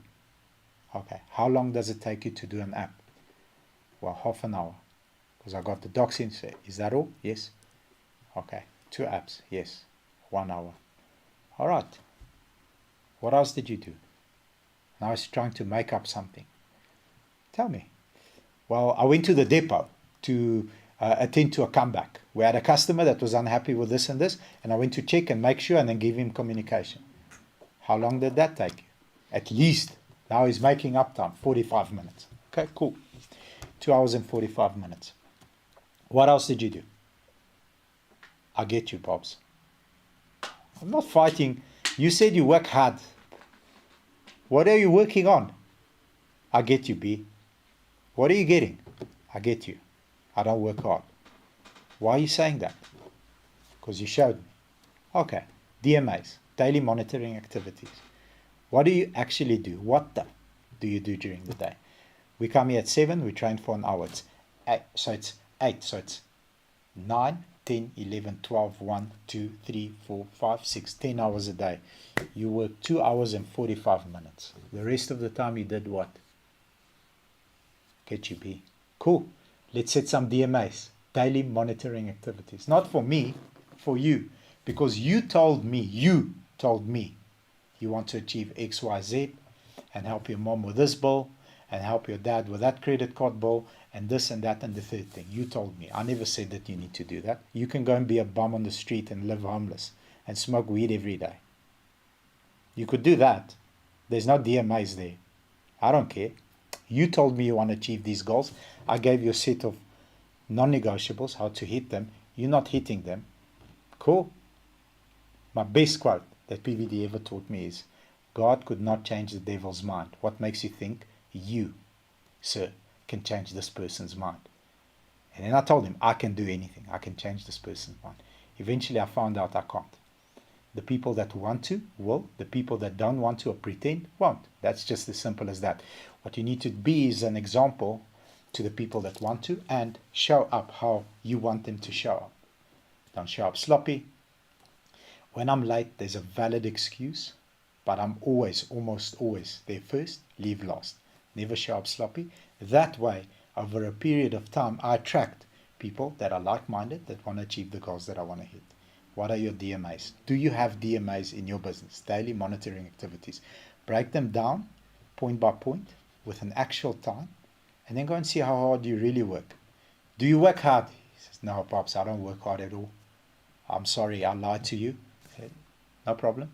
Okay. How long does it take you to do an app? Well, half an hour. Because I got the docs in. Is that all? Yes. Okay. 2 apps. Yes. 1 hour. All right. What else did you do? Now I was trying to make up something. Tell me. Well, I went to the depot to attend to a comeback. We had a customer that was unhappy with this and this, and I went to check and make sure and then give him communication. How long did that take you? At least, now he's making up time, 45 minutes. Okay, cool. 2 hours and 45 minutes. What else did you do? I get you, Pops. I'm not fighting. You said you work hard. What are you working on? I get you, B. What are you getting? I get you. I don't work hard. Why are you saying that? Because you showed me. Okay. DMAs, daily monitoring activities. What do you actually do? What do you do during the day? We come here at 7, we train for an hour. It's 8, so it's 8. So it's 9, 10, 11, 12, 1, 2, 3, 4, 5, 6, 10 hours a day. You work 2 hours and 45 minutes. The rest of the time you did what? Get you, B. Cool. Let's set some DMAs, daily monitoring activities. Not for me, for you. Because you told me you want to achieve X, Y, Z and help your mom with this bill and help your dad with that credit card bill and this and that and the third thing. You told me. I never said that you need to do that. You can go and be a bum on the street and live homeless and smoke weed every day. You could do that. There's no DMAs there. I don't care. You told me you want to achieve these goals. I gave you a set of non-negotiables, how to hit them. You're not hitting them. Cool. My best quote that PVD ever taught me is, God could not change the devil's mind. What makes you think you, sir, can change this person's mind? And then I told him, I can do anything. I can change this person's mind. Eventually I found out I can't. The people that want to will. The people that don't want to or pretend won't. That's just as simple as that. What you need to be is an example to the people that want to and show up how you want them to show up. Don't show up sloppy. When I'm late, there's a valid excuse, but I'm always, almost always there first, leave last. Never show up sloppy. That way, over a period of time, I attract people that are like-minded, that want to achieve the goals that I want to hit. What are your DMAs? Do you have DMAs in your business? Daily monitoring activities. Break them down point by point with an actual time and then go and see how hard you really work. Do you work hard? He says, no, Pops, I don't work hard at all. I'm sorry, I lied to you. Okay, no problem.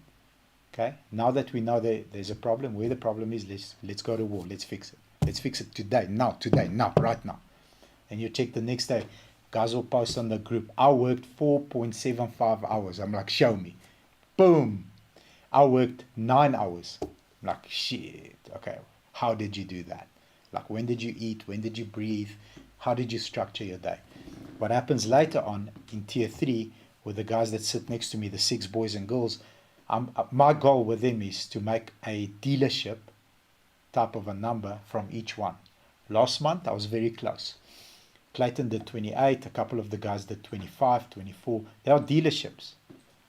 Okay, now that we know there's a problem, where the problem is, let's go to war. Let's fix it. Let's fix it today, now, right now. And you check the next day. Guys will post on the group, I worked 4.75 hours. I'm like, show me. Boom. I worked 9 hours. I'm like, shit. Okay, how did you do that? Like, when did you eat? When did you breathe? How did you structure your day? What happens later on in tier 3 with the guys that sit next to me, the 6 boys and girls, my goal with them is to make a dealership type of a number from each one. Last month, I was very close. Clayton did 28, a couple of the guys did 25, 24. There are dealerships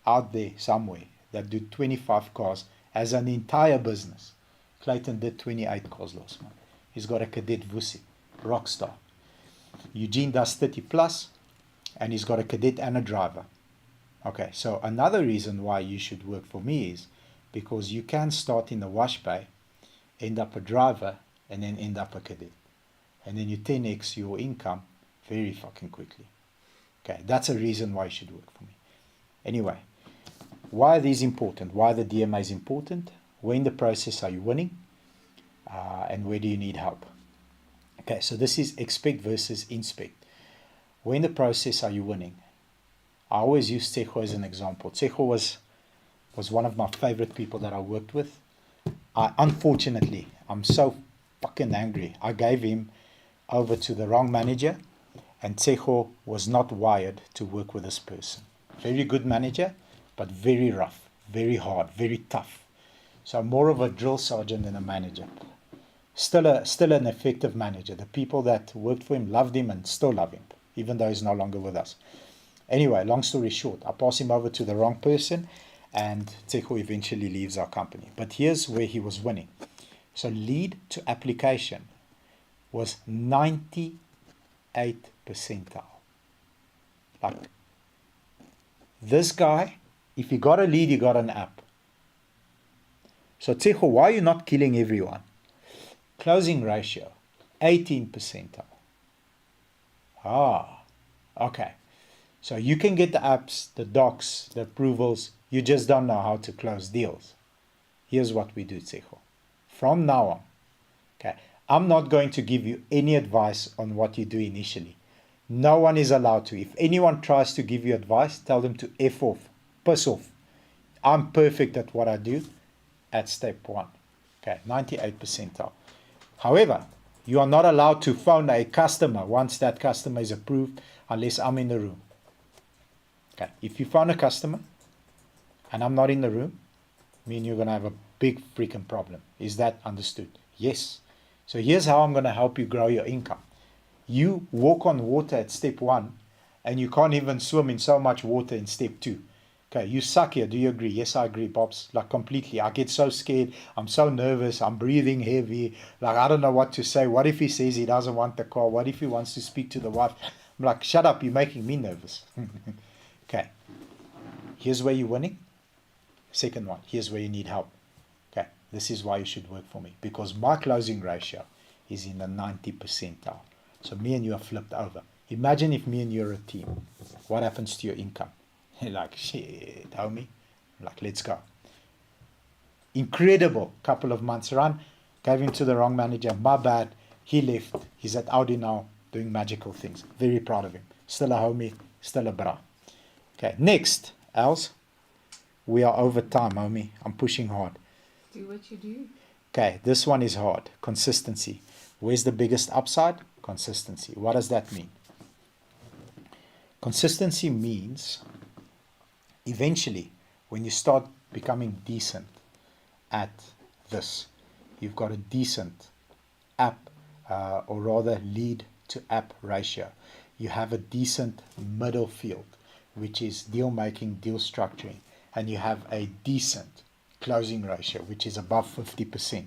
out there somewhere that do 25 cars as an entire business. Clayton did 28 cars last month. He's got a cadet Vusi, rock star. Eugene does 30 plus, and he's got a cadet and a driver. Okay, so another reason why you should work for me is because you can start in the wash bay, end up a driver, and then end up a cadet. And then you 10x your income very fucking quickly. Okay, that's a reason why you should work for me. Anyway, Why are these important? Why the DMA is important? Where in the process are you winning? And where do you need help? Okay, so this is expect versus inspect. Where in the process are you winning? I always use Tsecho as an example. Tsecho was one of my favorite people that I worked with. Unfortunately, I'm so fucking angry. I gave him over to the wrong manager, and Tsecho was not wired to work with this person. Very good manager, but very rough, very hard, very tough. So more of a drill sergeant than a manager. Still an effective manager. The people that worked for him loved him and still love him, even though he's no longer with us. Anyway, long story short, I pass him over to the wrong person, and Tsecho eventually leaves our company. But here's where he was winning. So lead to application was 98 percentile. Like, this guy, if he got a lead, he got an app. So Tsecho, why are you not killing everyone? Closing ratio, 18 percentile. Okay. So you can get the apps, the docs, the approvals, you just don't know how to close deals. Here's what we do, Tsecho. From now on, okay, I'm not going to give you any advice on what you do initially. No one is allowed to. If anyone tries to give you advice, tell them to F off, piss off. I'm perfect at what I do at step 1. Okay, 98 percentile. However, you are not allowed to phone a customer once that customer is approved unless I'm in the room. Okay, if you phone a customer and I'm not in the room, me and you're going to have a big freaking problem. Is that understood? Yes. So here's how I'm going to help you grow your income. You walk on water at step 1 and you can't even swim in so much water in step 2. Okay, you suck here. Do you agree? Yes, I agree, Bobs. Like, completely. I get so scared. I'm so nervous. I'm breathing heavy. Like, I don't know what to say. What if he says he doesn't want the car? What if he wants to speak to the wife? I'm like, shut up. You're making me nervous. Okay. Here's where you're winning. Second one. Here's where you need help. Okay. This is why you should work for me. Because my closing ratio is in the 90 percentile. So me and you are flipped over. Imagine if me and you are a team. What happens to your income? You're like, shit, homie. I'm like, let's go. Incredible couple of months run. Gave him to the wrong manager. My bad. He left. He's at Audi now doing magical things. Very proud of him. Still a homie. Still a bra. Okay, next, Els. We are over time, homie. I'm pushing hard. Do what you do. Okay, this one is hard. Consistency. Where's the biggest upside? Consistency. What does that mean? Consistency means eventually, when you start becoming decent at this, you've got a decent app, or rather lead to app ratio. You have a decent middle field, which is deal making, deal structuring, and you have a decent closing ratio, which is above 50%.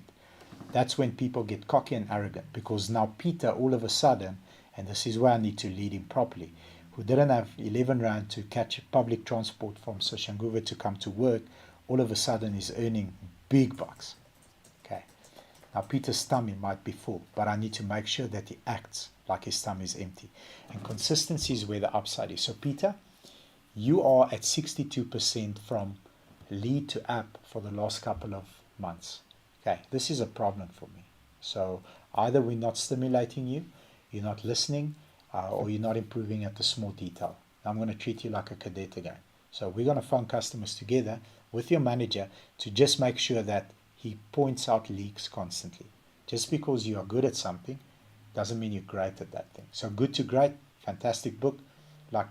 That's when people get cocky and arrogant, because now Peter, all of a sudden, and this is where I need to lead him properly, who didn't have 11 rand to catch public transport from Soshanguve to come to work, all of a sudden is earning big bucks. Okay. Now Peter's tummy might be full, but I need to make sure that he acts like his tummy is empty. And consistency is where the upside is. So Peter, you are at 62% from lead to app for the last couple of months. Okay, this is a problem for me. So either we're not stimulating you, you're not listening, or you're not improving at the small detail. I'm going to treat you like a cadet again. So we're going to phone customers together with your manager to just make sure that he points out leaks constantly. Just because you are good at something doesn't mean you're great at that thing. So Good to Great, fantastic book. Like,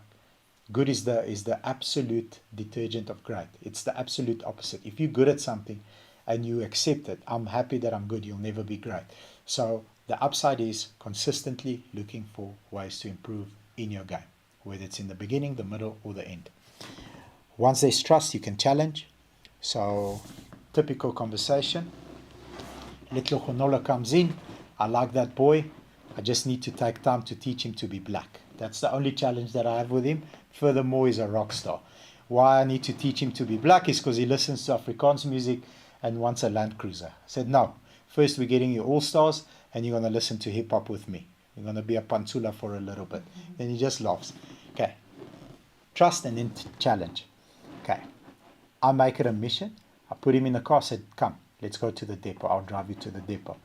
good is the absolute detergent of great. It's the absolute opposite. If you're good at something and you accept it, I'm happy that I'm good, you'll never be great. So the upside is consistently looking for ways to improve in your game, whether it's in the beginning, the middle, or the end. Once there's trust, you can challenge. So, typical conversation. Little Honola comes in. I like that boy. I just need to take time to teach him to be black. That's the only challenge that I have with him. Furthermore, he's a rock star. Why I need to teach him to be black is because he listens to Afrikaans music and wants a Land Cruiser. I said, no. First, we're getting you all-stars, and you're going to listen to hip-hop with me. You're going to be a pantsula for a little bit. Then he just laughs. Okay. Trust and then challenge. Okay. I make it a mission. I put him in the car, said, come, let's go to the depot. I'll drive you to the depot.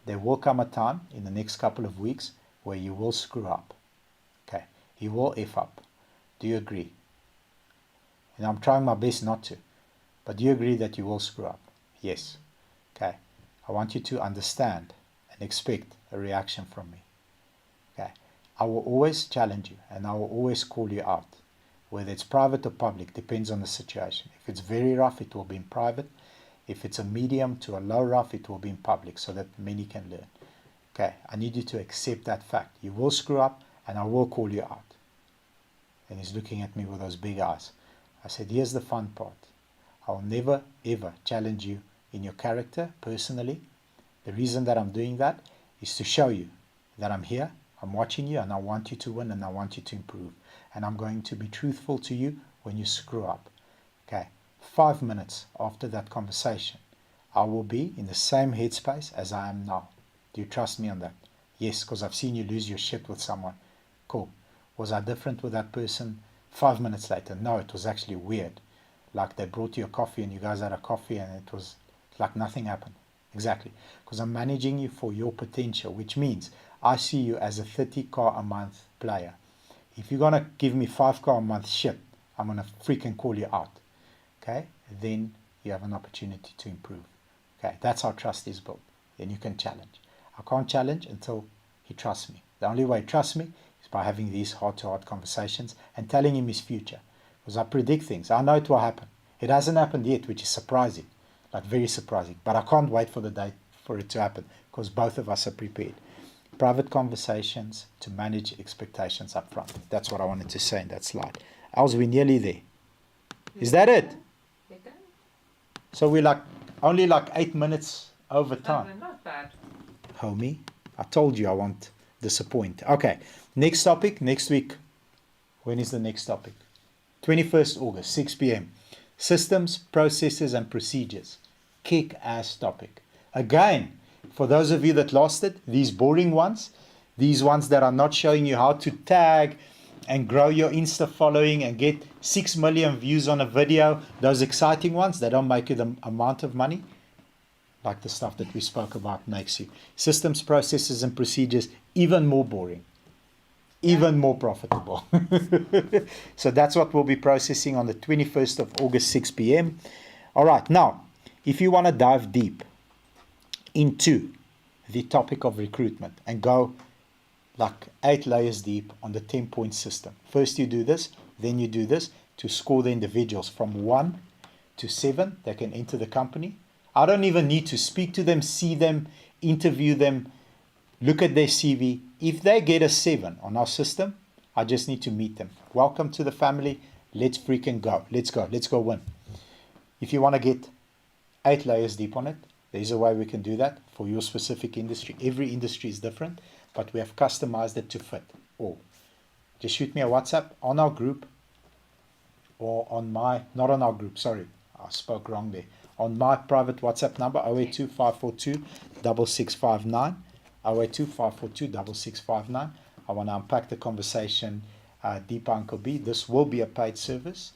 There will come a time in the next couple of weeks where you will screw up. Okay, you will F up. Do you agree? And I'm trying my best not to. But do you agree that you will screw up? Yes. Okay. I want you to understand and expect a reaction from me. Okay. I will always challenge you and I will always call you out. Whether it's private or public, depends on the situation. If it's very rough, it will be in private. If it's a medium to a low rough, it will be in public so that many can learn. Okay. I need you to accept that fact. You will screw up and I will call you out. And he's looking at me with those big eyes. I said, here's the fun part. I'll never, ever challenge you in your character personally. The reason that I'm doing that is to show you that I'm here, I'm watching you, and I want you to win and I want you to improve. And I'm going to be truthful to you when you screw up. Okay, 5 minutes after that conversation, I will be in the same headspace as I am now. Do you trust me on that? Yes, because I've seen you lose your shit with someone. Cool. Was I different with that person 5 minutes later? No, it was actually weird. Like they brought you a coffee and you guys had a coffee and it was like nothing happened. Exactly. Because I'm managing you for your potential, which means I see you as a 30 car a month player. If you're going to give me 5 car a month shit, I'm going to freaking call you out. Okay? Then you have an opportunity to improve. Okay? That's how trust is built. Then you can challenge. I can't challenge until he trusts me. The only way he trusts me is by having these heart-to-heart conversations and telling him his future. Because I predict things. I know it will happen. It hasn't happened yet, which is surprising. Like very surprising. But I can't wait for the day for it to happen because both of us are prepared. Private conversations to manage expectations up front. That's what I wanted to say in that slide. Else we're nearly there. Is that it? So we're like only like 8 minutes over time. Not bad. Homie, I told you I won't disappoint. Okay, next topic, next week. When is the next topic? 21st August, 6 p.m. Systems, processes, and procedures. Kick-ass topic. Again, for those of you that lost it, these boring ones, these ones that are not showing you how to tag and grow your Insta following and get 6 million views on a video, those exciting ones, they don't make you the amount of money like the stuff that we spoke about makes you. Systems, processes, and procedures, even more boring. Even more profitable. So that's what we'll be processing on the 21st of August, 6 p.m. All right, now, if you want to dive deep into the topic of recruitment and go like 8 layers deep on the 10-point system. First you do this, then you do this to score the individuals from 1 to 7 that can enter the company. I don't even need to speak to them, see them, interview them, look at their CV. If they get a 7 on our system, I just need to meet them. Welcome to the family. Let's freaking go. Let's go. Let's go win. If you want to get 8 layers deep on it, there's a way we can do that for your specific industry. Every industry is different, but we have customized it to fit all. Just shoot me a WhatsApp on our group or on my, not on our group, sorry, I spoke wrong there. On my private WhatsApp number, 082 542 6659. 082 542 6659. I want to unpack the conversation deeper, Uncle B. This will be a paid service.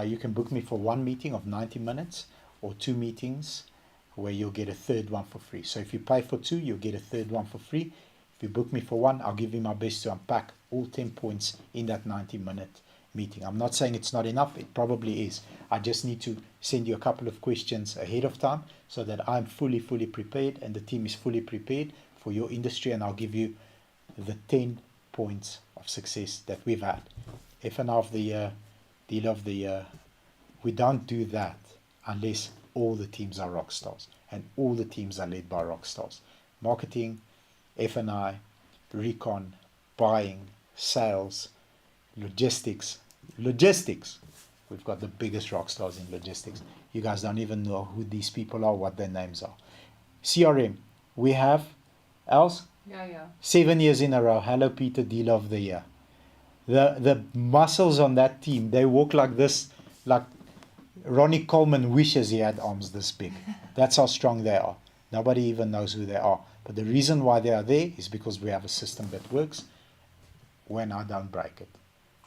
You can book me for 1 meeting of 90 minutes or 2 meetings where you'll get a third one for free. So if you pay for 2, you'll get a third one for free. If you book me for 1, I'll give you my best to unpack all 10 points in that 90-minute meeting. I'm not saying it's not enough. It probably is. I just need to send you a couple of questions ahead of time so that I'm fully prepared and the team is fully prepared for your industry, and I'll give you the 10 points of success that we've had. F&R of the year, deal of the year. We don't do that unless all the teams are rock stars, and all the teams are led by rock stars. Marketing, F&I, recon, buying, sales, logistics. We've got the biggest rock stars in logistics. You guys don't even know who these people are, what their names are. CRM, we have else? Yeah. 7 years in a row. Hello Peter, deal of the year. The muscles on that team, they walk like this, like Ronnie Coleman wishes he had arms this big. That's how strong they are. Nobody even knows who they are. But the reason why they are there is because we have a system that works when I don't break it.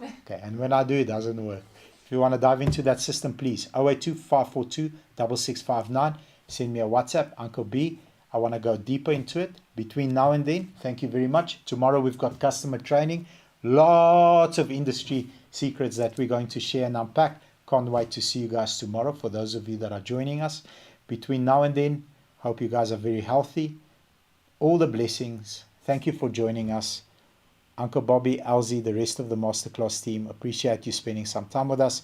Okay, and when I do, it doesn't work. If you want to dive into that system, please, 082-542-6659. Send me a WhatsApp, Uncle B. I want to go deeper into it. Between now and then, thank you very much. Tomorrow we've got customer training. Lots of industry secrets that we're going to share and unpack. Can't wait to see you guys tomorrow for those of you that are joining us. Between now and then, hope you guys are very healthy. All the blessings. Thank you for joining us. Uncle Bobby, Elsie, the rest of the Masterclass team, appreciate you spending some time with us.